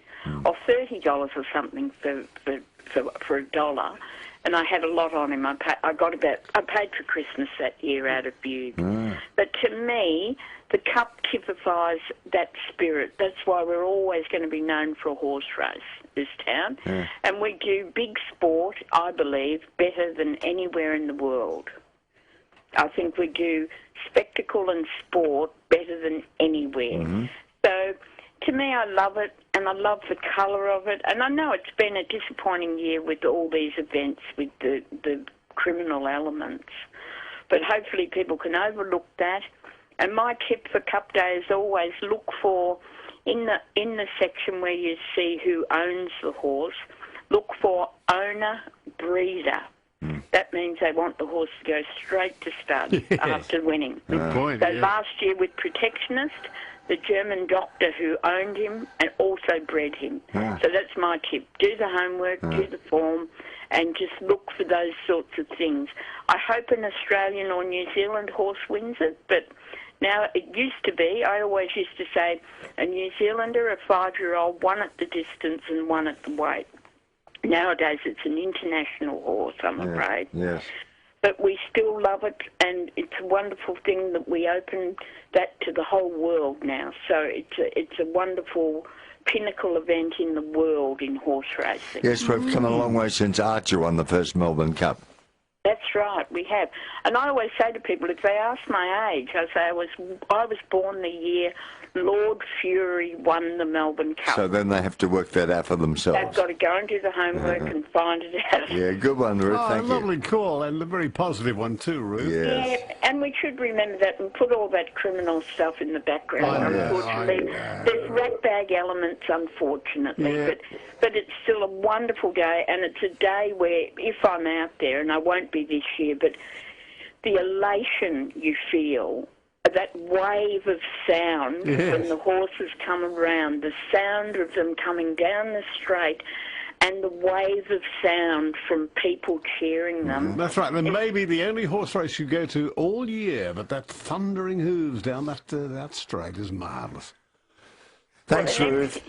or $30 or something for a dollar. And I had a lot on him. I paid for Christmas that year out of Bute. But to me, the Cup typifies that spirit. That's why we're always going to be known for a horse race, this town. And we do big sport, I believe, better than anywhere in the world. I think we do spectacle and sport better than anywhere. So to me, I love it, and I love the colour of it. And I know it's been a disappointing year with all these events, with the criminal elements. But hopefully people can overlook that. And my tip for Cup Day is always look for, in the section where you see who owns the horse, look for owner, breeder. That means they want the horse to go straight to stud after winning. Good point. So last year with Protectionist, the German doctor who owned him and also bred him. So that's my tip. Do the homework, do the form, and just look for those sorts of things. I hope an Australian or New Zealand horse wins it, but now it used to be, I always used to say, a New Zealander, a 5-year-old, one at the distance and one at the weight. Nowadays it's an international horse, I'm afraid. Yes. But we still love it, and it's a wonderful thing that we open that to the whole world now. So it's a wonderful pinnacle event in the world in horse racing. Yes, we've come a long way since Archer won the first Melbourne Cup. That's right, we have. And I always say to people, if they ask my age, I say I was born the year Lord Fury won the Melbourne Cup. So then they have to work that out for themselves. They've got to go and do the homework and find it out. Yeah, good one, Ruth. Thank you. Lovely call, and a very positive one too, Ruth. Yes. Yeah, and we should remember that and put all that criminal stuff in the background. Unfortunately, there's ratbag elements, unfortunately, but it's still a wonderful day, and it's a day where, if I'm out there, and I won't be this year, but the elation you feel, that wave of sound when the horses come around, the sound of them coming down the straight, and the wave of sound from people cheering them. That's right. And maybe the only horse race you go to all year, but that thundering hooves down that straight is marvellous. Thanks, Ruth.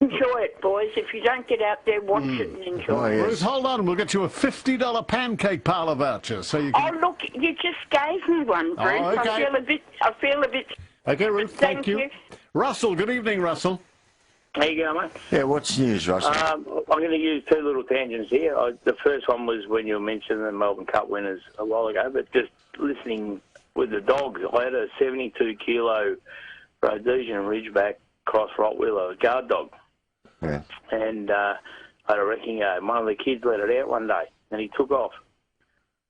Enjoy it, boys. If you don't get out there, watch it and enjoy it. Ruth, hold on. We'll get you a $50 pancake parlour voucher. So you can... Oh, look, you just gave me one, Bruce. Oh, okay. I feel a bit... Okay, Ruth, thank you. Russell, good evening, Russell. How you going, mate? Yeah, what's news, Russell? I'm going to use two little tangents here. The first one was when you mentioned the Melbourne Cup winners a while ago, but just listening with the dogs, I had a 72-kilo Rhodesian Ridgeback cross Rottweiler, a guard dog. Yeah. And I had a wrecking game. One of the kids let it out one day, and he took off.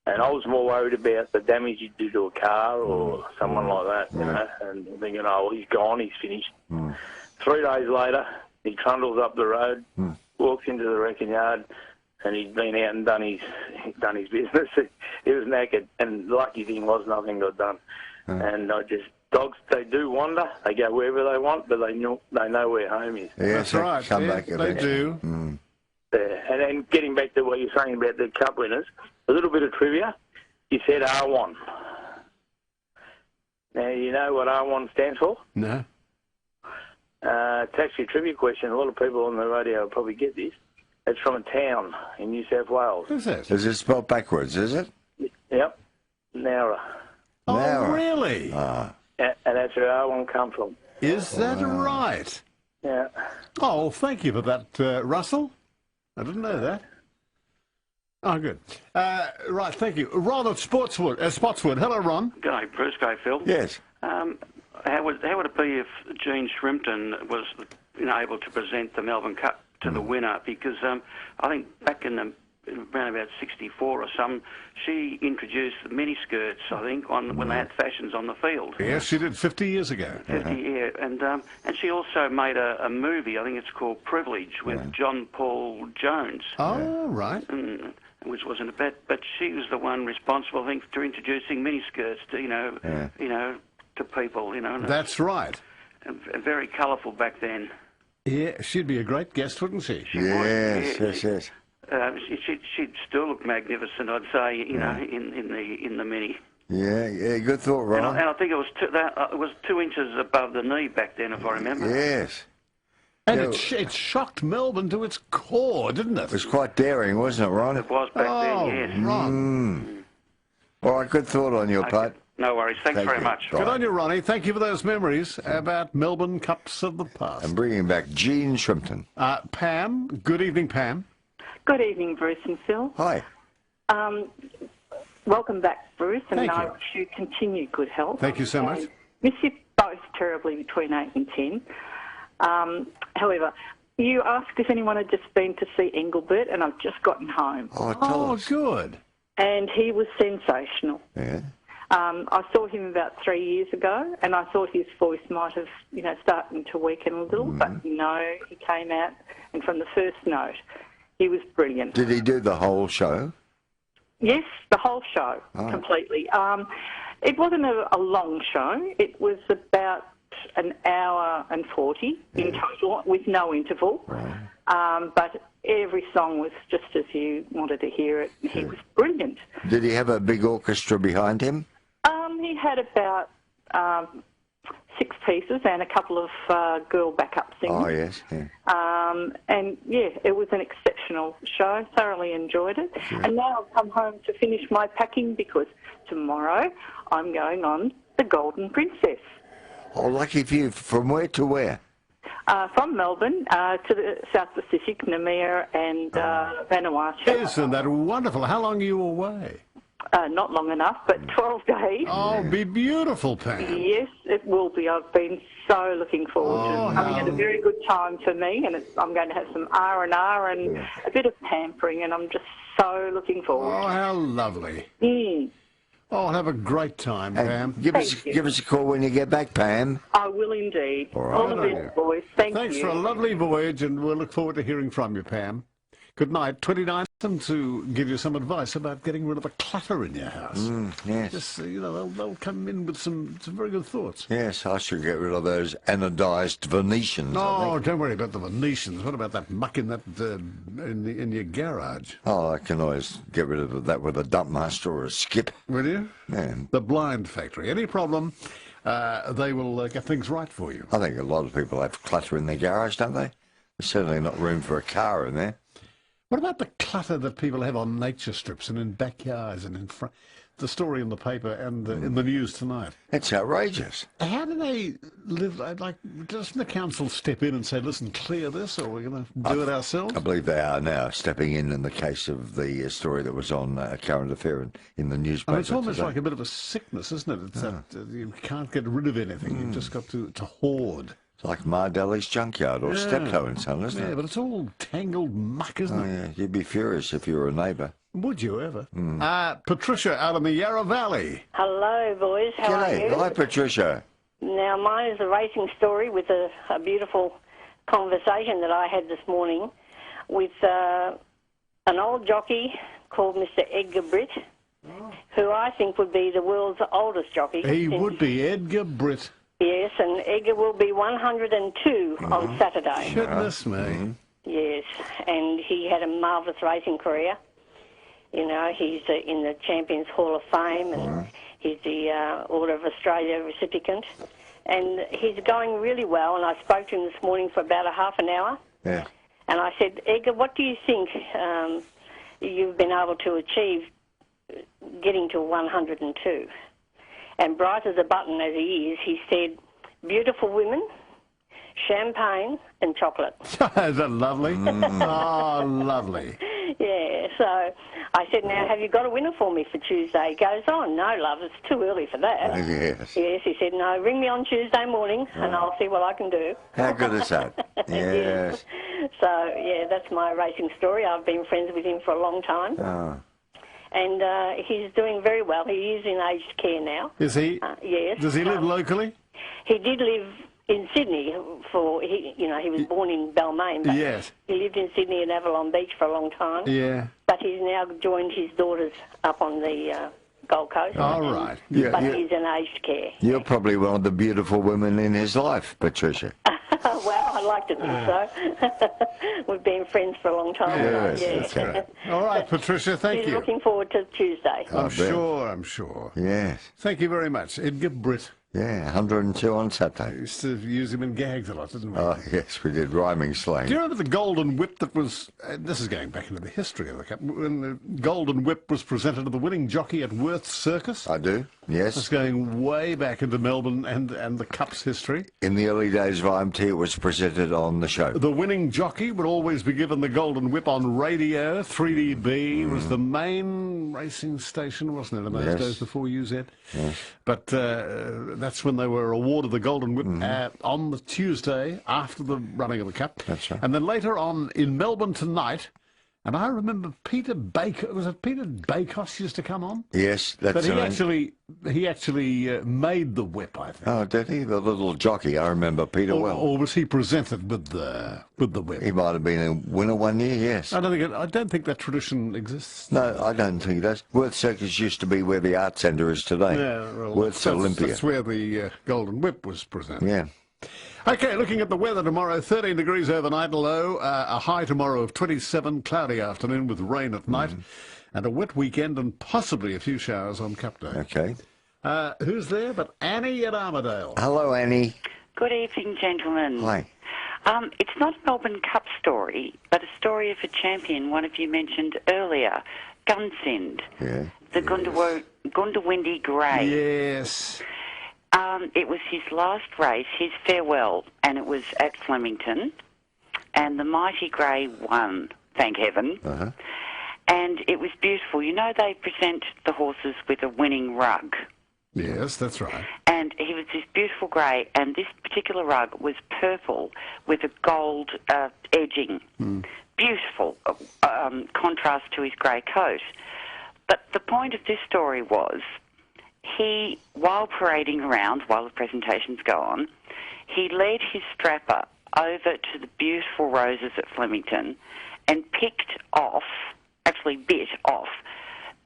And I was more worried about the damage he'd do to a car or someone like that, you know, and thinking, oh, well, he's gone, he's finished. 3 days later, he trundles up the road, walks into the wrecking yard, and he'd been out and done his business. He was knackered, and the lucky thing was nothing got done. And dogs, they do wander. They go wherever they want, but they know where home is. Yes, That's right. Come back they do. Yeah. And then getting back to what you're saying about the Cup winners, a little bit of trivia. You said R1. Now, you know what R1 stands for? No. It's actually a trivia question. A lot of people on the radio will probably get this. It's from a town in New South Wales. Is it? Is it spelled backwards, is it? Yep. Nowra. Oh, really? And that's where R1 come from. Is that right? Yeah. Oh, thank you for that, Russell. I didn't know that. Oh, good. Right, thank you. Ron at Spotswood. Hello, Ron. G'day, Bruce. G'day, Phil. Yes. How would it be if Jean Shrimpton was able to present the Melbourne Cup to the winner? Because I think back in around about 64 or some, she introduced the miniskirts, I think, when they had fashions on the field. Yes, she did 50 years ago. 50, yeah. And she also made a movie, I think it's called Privilege, with John Paul Jones. Oh, right. Which wasn't a bad, but she was the one responsible, I think, for introducing miniskirts to, to people, That's right. And very colourful back then. Yeah, she'd be a great guest, wouldn't she? Yes. She'd still look magnificent, I'd say, in the mini. Yeah, good thought, And Ron. I think it was 2 inches above the knee back then, if I remember. Yes. And it shocked Melbourne to its core, didn't it? It was quite daring, wasn't it, Ron? It was back then, yes. Ron. All right, good thought on your part. No worries. Thanks very much. Good on you, Ronnie. Thank you for those memories about Melbourne Cups of the past. And bringing back Jean Shrimpton. Pam, good evening, Pam. Good evening, Bruce and Phil. Hi. Welcome back, Bruce, and Thank I you. wish you continued good health. Thank you so much. Miss you both terribly between 8 and 10. However, you asked if anyone had just been to see Engelbert, and I've just gotten home. Oh, good. And he was sensational. Yeah. I saw him about 3 years ago, and I thought his voice might have, starting to weaken a little, but no, he came out, and from the first note, he was brilliant. Did he do the whole show? Yes, the whole show, completely. It wasn't a long show. It was about an hour and 40 in total, with no interval. But every song was just as you wanted to hear it. He was brilliant. Did he have a big orchestra behind him? He had about 6 pieces and a couple of girl backup singers. Oh, yes. Yeah. And, yeah, it was an exceptional show. Thoroughly enjoyed it. Sure. And now I've come home to finish my packing because tomorrow I'm going on the Golden Princess. Oh, lucky for you. From where to where? From Melbourne to the South Pacific, Namur and Vanuatu. Isn't that wonderful? How long are you away? Not long enough, but 12 days. Oh, it'll be beautiful, Pam. Yes, it will be. I've been so looking forward to it. Coming at a very good time for me, and I'm going to have some R&R and a bit of pampering, and I'm just so looking forward. Oh, how lovely. Oh, have a great time, Pam. Give us a call when you get back, Pam. I will indeed. All right. All the best, boys. Thanks for a lovely voyage, and we'll look forward to hearing from you, Pam. Good night. 29 to give you some advice about getting rid of the clutter in your house. Yes. Just, they'll come in with some very good thoughts. Yes, I should get rid of those anodized Venetians. No, don't worry about the Venetians. What about that muck in that in your garage? Oh, I can always get rid of that with a dump master or a skip. Will you? Yeah. The Blind Factory. Any problem, they will get things right for you. I think a lot of people have clutter in their garage, don't they? There's certainly not room for a car in there. What about the clutter that people have on nature strips and in backyards and in front? The story in the paper and in the news tonight. It's outrageous. How do they live? Like, doesn't the council step in and say, listen, clear this, or we're going to do it ourselves? I believe they are now stepping in the case of the story that was on Current Affair in the newspaper. It's almost today. like a bit of a sickness, isn't it? It's that you can't get rid of anything. You've just got to hoard. It's like Mardelli's junkyard or Steptoe and Son, isn't it? Yeah, but it's all tangled muck, isn't it? Yeah, you'd be furious if you were a neighbour. Would you ever? Patricia out in the Yarra Valley. Hello, boys. How are you? Hi, Patricia. Now, mine is a racing story with a beautiful conversation that I had this morning with an old jockey called Mr. Edgar Britt, who I think would be the world's oldest jockey. He would be Edgar Britt. Yes, and Edgar will be 102 on Saturday. Goodness me. Yes, and he had a marvellous racing career. You know, he's in the Champions Hall of Fame, and he's the Order of Australia recipient. And he's going really well, and I spoke to him this morning for about a half an hour. Yeah. And I said, Edgar, what do you think you've been able to achieve getting to 102? And bright as a button as he is, he said, beautiful women, champagne and chocolate. Is that lovely? Oh, lovely. Yeah, so I said, now, have you got a winner for me for Tuesday? He goes, oh, no, love, it's too early for that. Yes. Yes, he said, no, ring me on Tuesday morning and I'll see what I can do. How good is that? Yes. So, yeah, that's my racing story. I've been friends with him for a long time. Oh. And he's doing very well. He is in aged care now. Is he? Yes. Does he live locally? He did live in Sydney he was born in Balmain. But yes. He lived in Sydney and Avalon Beach for a long time. Yeah. But he's now joined his daughters up on the Gold Coast. All right. But he's in aged care. You're probably one of the beautiful women in his life, Patricia. Oh, wow, I liked it so. We've been friends for a long time. Yes, that's right. All right, Patricia, thank you. Looking forward to Tuesday. I'm sure. Yes. Thank you very much. Edgar Britt. Yeah, 102 on Saturday. We used to use him in gags a lot, didn't we? Oh, yes, we did rhyming slang. Do you remember the Golden Whip that was... this is going back into the history of the Cup. When the Golden Whip was presented to the winning jockey at Worth Circus? I do, yes. It's going way back into Melbourne and the Cup's history. In the early days of IMT, it was presented on the show. The winning jockey would always be given the Golden Whip on radio. 3DB was the main racing station, wasn't it, in those days before UZ? Yes. But that's when they were awarded the Golden Whip on the Tuesday after the running of the Cup. That's right. And then later on in Melbourne tonight, and I remember Peter Baker, was it Peter Bakos used to come on? Yes, that's But right. he actually made the whip, I think. Oh, did he? The little jockey, I remember Peter well. Or was he presented with the whip? He might have been a winner one year, yes. I don't think that tradition exists. No, I don't think it does. Worth Circus used to be where the Art Centre is today. Yeah, well, Worth's Olympia. That's where the Golden Whip was presented. Yeah. Okay, looking at the weather tomorrow, 13 degrees overnight low, a high tomorrow of 27, cloudy afternoon with rain at night, and a wet weekend and possibly a few showers on Cup Day. Okay. Who's there but Annie at Armidale? Hello, Annie. Good evening, gentlemen. Hi. It's not a Melbourne Cup story, but a story of a champion one of you mentioned earlier, Gunsynd, the Gundawindi Grey. Yes. It was his last race, his farewell, and it was at Flemington, and the Mighty Grey won, thank heaven. And it was beautiful. You know, they present the horses with a winning rug. Yes, that's right. And he was this beautiful grey, and this particular rug was purple with a gold edging. Beautiful contrast to his grey coat. But the point of this story was, he, while parading around, while the presentations go on, he led his strapper over to the beautiful roses at Flemington and picked off, actually bit off,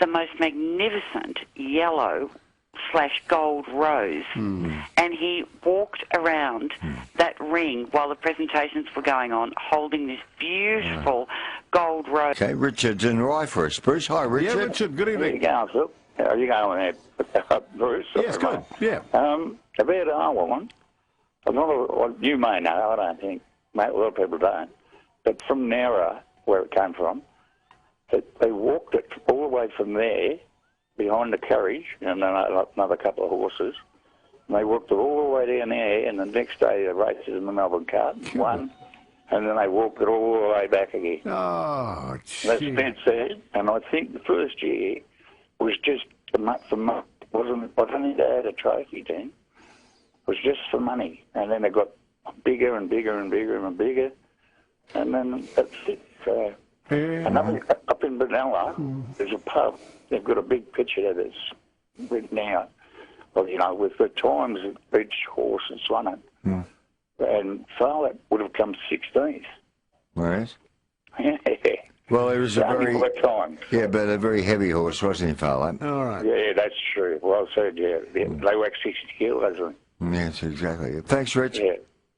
the most magnificent yellow/gold rose. And he walked around that ring while the presentations were going on, holding this beautiful gold rose. Okay, Richard's in Rye for us. Bruce, hi, Richard. Yeah, Richard, good evening. How you going, Phil? How are you going there, Bruce? Yes, good. Yeah. About our one, you may know, I don't think, a lot of people don't, but from Nowra, where it came from, they walked it all the way from there, behind the carriage, and then another couple of horses, and they walked it all the way down there, and the next day the races in the Melbourne Cup, won, and then they walked it all the way back again. Oh, That's dead sad, and I think the first year was just for money. I don't think they had a trophy then. It was just for money. And then it got bigger and bigger and bigger and bigger. And then that's it. Up in Benalla, there's a pub. They've got a big picture of this written out. Well, you know, with the times of each horse and swung it. And Farlett would have come 16th. Right. Yeah. Well, it was a very... time. Yeah, but a very heavy horse, wasn't he, Farley? All right. Yeah, that's true. Well said, yeah. They weigh 60 kilos, doesn't Yes, exactly. Thanks, Rich. Yeah.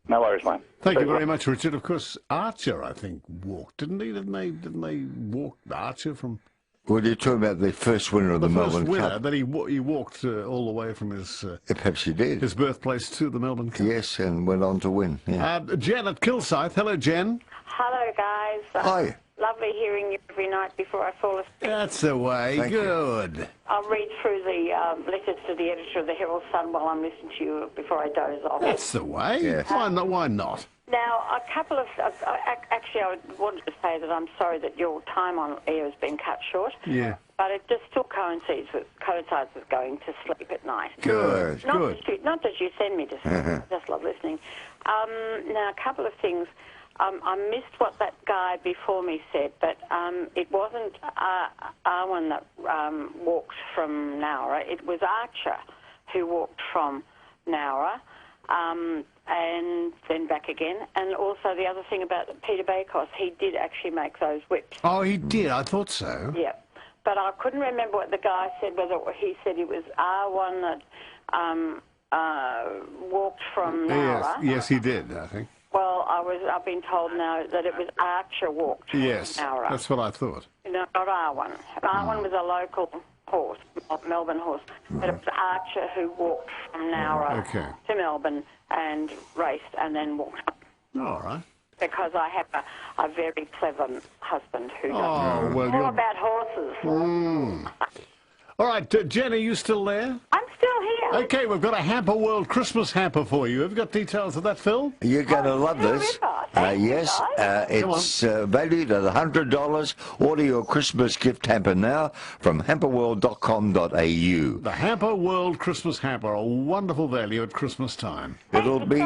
No worries, mate. Thank you very much, Richard. Of course, Archer, I think, walked, didn't he? Didn't they walk Archer from... Well, you're talking about the first winner of the Melbourne Cup. The first winner, Cup. that he walked all the way from his... Perhaps he did. His birthplace to the Melbourne Cup. Yes, and went on to win. Yeah. Jen at Kilsyth. Hello, Jen. Hello, guys. Hi. Lovely hearing you every night before I fall asleep. That's the way. Thank Good. you. I'll read through the letters to the editor of the Herald Sun while I'm listening to you before I doze off. That's the way. Yes. Why not? Now, a couple of... actually, I wanted to say that I'm sorry that your time on air has been cut short. Yeah. But it just still coincides with going to sleep at night. Good. Not that you send me to sleep. I just love listening. Now, a couple of things. I missed what that guy before me said, but it wasn't Arwen that walked from Nowra. It was Archer who walked from Nowra and then back again. And also the other thing about Peter Bakos, he did actually make those whips. Oh, he did? I thought so. Yeah. But I couldn't remember what the guy said, whether he said it was R1 that walked from Nowra. Yes, he did, I think. Well, I've been told now that it was Archer walked Yes, from Nowra. that's what I thought. No, not R1. R1 was a local horse, Melbourne horse, but it was Archer who walked from Nowra to Melbourne and raced and then walked home. All right. Because I have a very clever husband who does well, all about horses. All right, Jen, are you still there? I'm still here. Okay, we've got a Hamper World Christmas hamper for you. Have you got details of that, Phil? You're going to love this. Yes, it's valued at $100. Order your Christmas gift hamper now from hamperworld.com.au. The Hamper World Christmas hamper, a wonderful value at Christmas time. It'll be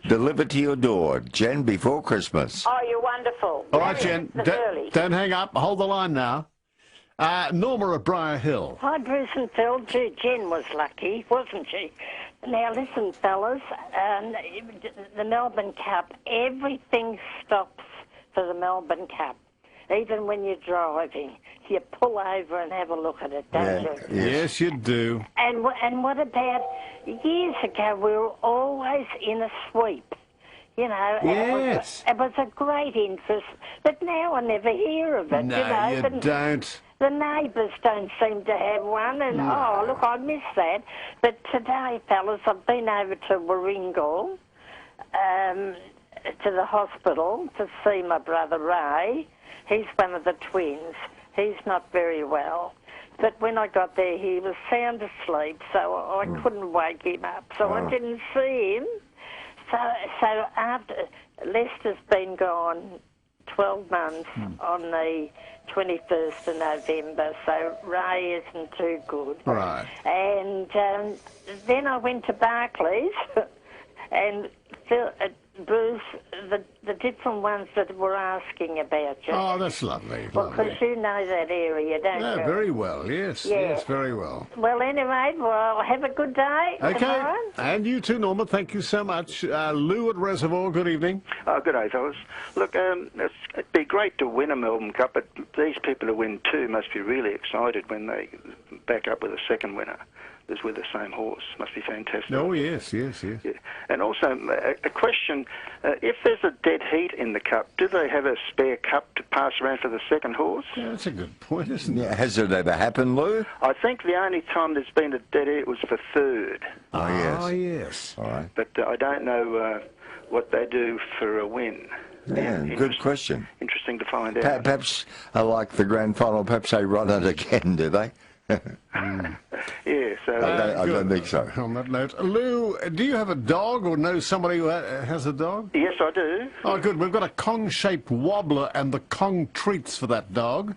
delivered to your door, Jen, before Christmas. Oh, you're wonderful. All right, Jen, don't hang up. Hold the line now. Norma at Briar Hill. Hi, Bruce and Phil. Jen was lucky, wasn't she? Now, listen, fellas, the Melbourne Cup, everything stops for the Melbourne Cup. Even when you're driving, you pull over and have a look at it, don't you? Yes, you do. And what about years ago, we were always in a sweep. You know, it was a great interest, but now I never hear of it. No, you know, you don't. The neighbours don't seem to have one, and oh, look, I miss that. But today, fellas, I've been over to Warringal, to the hospital to see my brother Ray. He's one of the twins. He's not very well. But when I got there, he was sound asleep, so I couldn't wake him up. So I didn't see him. So after Lester's been gone 12 months on the 21st of November, so Ray isn't too good. Right. And then I went to Barclays and Bruce, the different ones that were asking about you. Oh, that's lovely. Well, because you know that area, don't you? Very well, yes. Yes, very well. Well, anyway, have a good day. Okay, tomorrow. and you too, Norma. Thank you so much. Lou at Reservoir, good evening. Good day, fellas. Look, it'd be great to win a Melbourne Cup, but these people who win two must be really excited when they back up with a second winner that's with the same horse. Must be fantastic. Oh, yes. Yeah. And also, a question, if there's a dead heat in the Cup, do they have a spare cup to pass around for the second horse? Yeah, that's a good point, isn't it? Yeah, has it ever happened, Lou? I think the only time there's been a dead heat was for third. Oh, yes. Oh, yes. All right. But I don't know what they do for a win. Yeah, good question. Interesting to find out. Perhaps, like the grand final, perhaps they run it again, do they? Yeah, so... I don't think so. On that note, Lou, do you have a dog or know somebody who has a dog? Yes, I do. Oh, good. We've got a Kong-shaped wobbler and the Kong treats for that dog.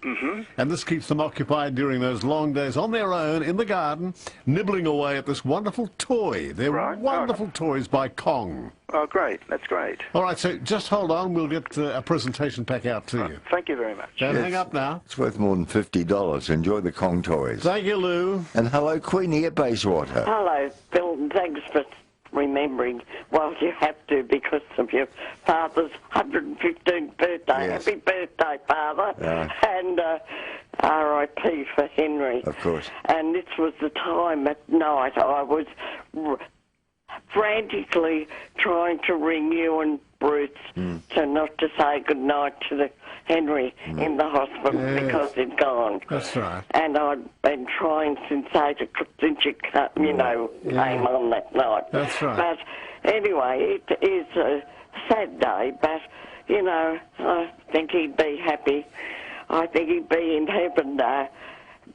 And this keeps them occupied during those long days on their own in the garden, nibbling away at this wonderful toy. They're wonderful toys by Kong. Oh, great. That's great. All right, so just hold on. We'll get a presentation pack out to you. Thank you very much. Don't hang up now. It's worth more than $50. Enjoy the Kong toys. Thank you, Lou. And hello, Queenie at Bayswater. Hello, Bill, and thanks for remembering while you have to because of your father's 115th birthday. Yes. Happy birthday, Father. And R.I.P. for Henry. Of course. And this was the time at night I was frantically trying to ring you and Bruce to not to say goodnight to the Henry in the hospital because he'd gone. That's right. And I'd been trying since you came on that night. That's right. But anyway, it is a sad day, but, I think he'd be happy. I think he'd be in heaven,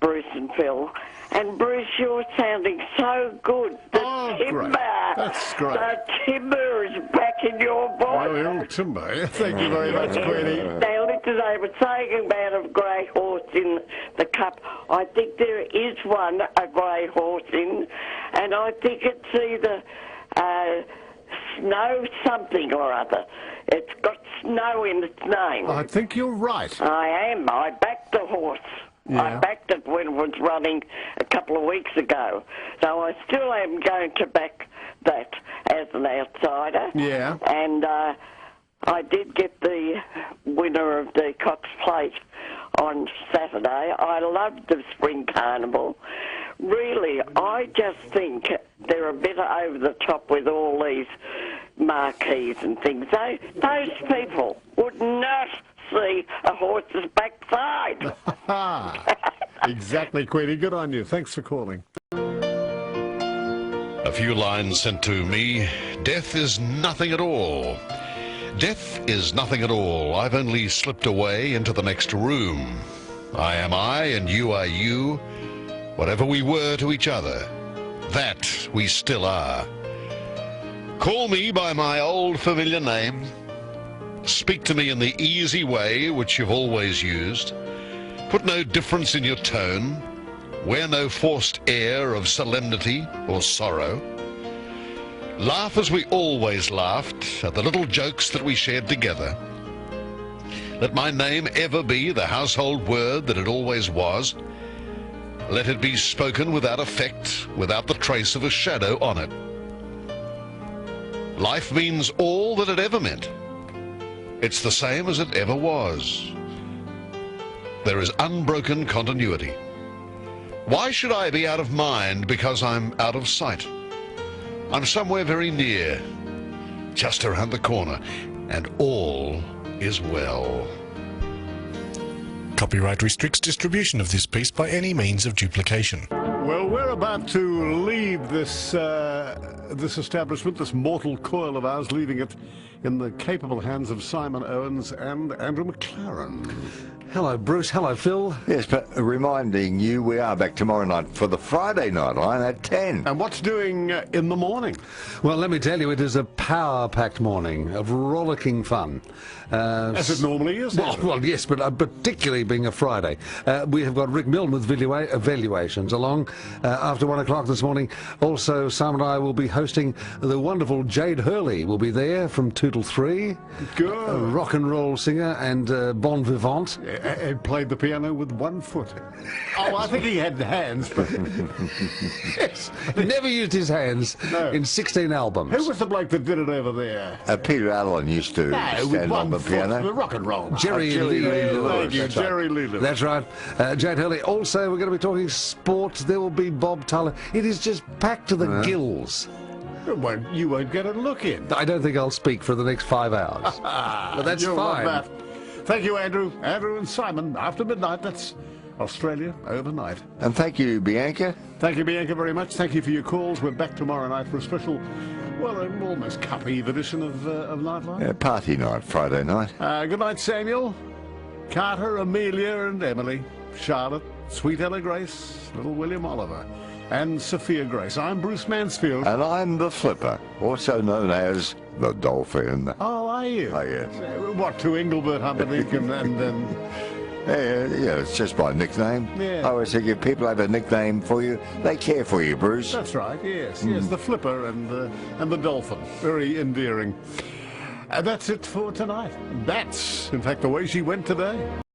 Bruce and Phil. And Bruce, you're sounding so good. The timber. Great. That's great. The timber is back in your voice. Oh, timber. Thank you very much, Queenie. Now, listen, they were saying about a grey horse in the Cup. I think there is a grey horse in, and I think it's either Snow something or other. It's got Snow in its name. I think you're right. I am. I backed the horse. Yeah. I backed it when it was running a couple of weeks ago. So I still am going to back that as an outsider. Yeah. And I did get the winner of the Cox Plate on Saturday. I loved the Spring Carnival. Really, I just think they're a bit over the top with all these marquees and things. Those people would not see a horse's backside. Exactly, Queenie. Good on you. Thanks for calling. A few lines sent to me. Death is nothing at all. Death is nothing at all. I've only slipped away into the next room. I am I and you are you. Whatever we were to each other, that we still are. Call me by my old familiar name. Speak to me in the easy way which you've always used. Put no difference in your tone. Wear no forced air of solemnity or sorrow. Laugh as we always laughed at the little jokes that we shared together. Let my name ever be the household word that it always was. Let it be spoken without effect, without the trace of a shadow on it. Life means all that it ever meant. It's the same as it ever was. There is unbroken continuity. Why should I be out of mind because I'm out of sight? I'm somewhere very near, just around the corner, and all is well. Copyright restricts distribution of this piece by any means of duplication. Well, we're about to leave this establishment, this mortal coil of ours, leaving it in the capable hands of Simon Owens and Andrew McLaren. Hello, Bruce. Hello, Phil. Yes, but reminding you, we are back tomorrow night for the Friday Nightline at 10. And what's doing in the morning? Well, let me tell you, it is a power-packed morning of rollicking fun. As it normally is. Well, yes, but particularly being a Friday. We have got Rick Milne with valuations along after 1 o'clock this morning. Also, Simon and I will be hosting the wonderful Jade Hurley. Will be there from 2 till 3. Good. A rock and roll singer and bon vivant. He played the piano with 1 foot. Oh, I think he had hands. But yes, he never used his hands in 16 albums. Who was the bloke that did it over there? Peter Allen used to stand on the piano. The rock and roll. Jerry Lee. Thank you, Jerry Lee. That's right. Jade Hurley. Also, we're going to be talking sports. There will be Bob Tyler. It is just packed to the gills. Well, you won't get a look in. I don't think I'll speak for the next 5 hours. But that's fine. Thank you, Andrew. Andrew and Simon, after midnight. That's Australia overnight. And thank you, Bianca. Thank you, Bianca, very much. Thank you for your calls. We're back tomorrow night for a special, well, almost Cup Eve edition of Nightline. Party night, Friday night. Good night, Samuel, Carter, Amelia and Emily, Charlotte, Sweet Ella Grace, little William Oliver, and Sophia Grace. I'm Bruce Mansfield. And I'm the Flipper, also known as the Dolphin. Oh, are you? Oh, yes. What, to Engelbert Humperdinck and then... Yeah, it's just my nickname. Yeah. I always think if people have a nickname for you, they care for you, Bruce. That's right, yes. Yes, the Flipper and the Dolphin. Very endearing. That's it for tonight. That's, in fact, the way she went today.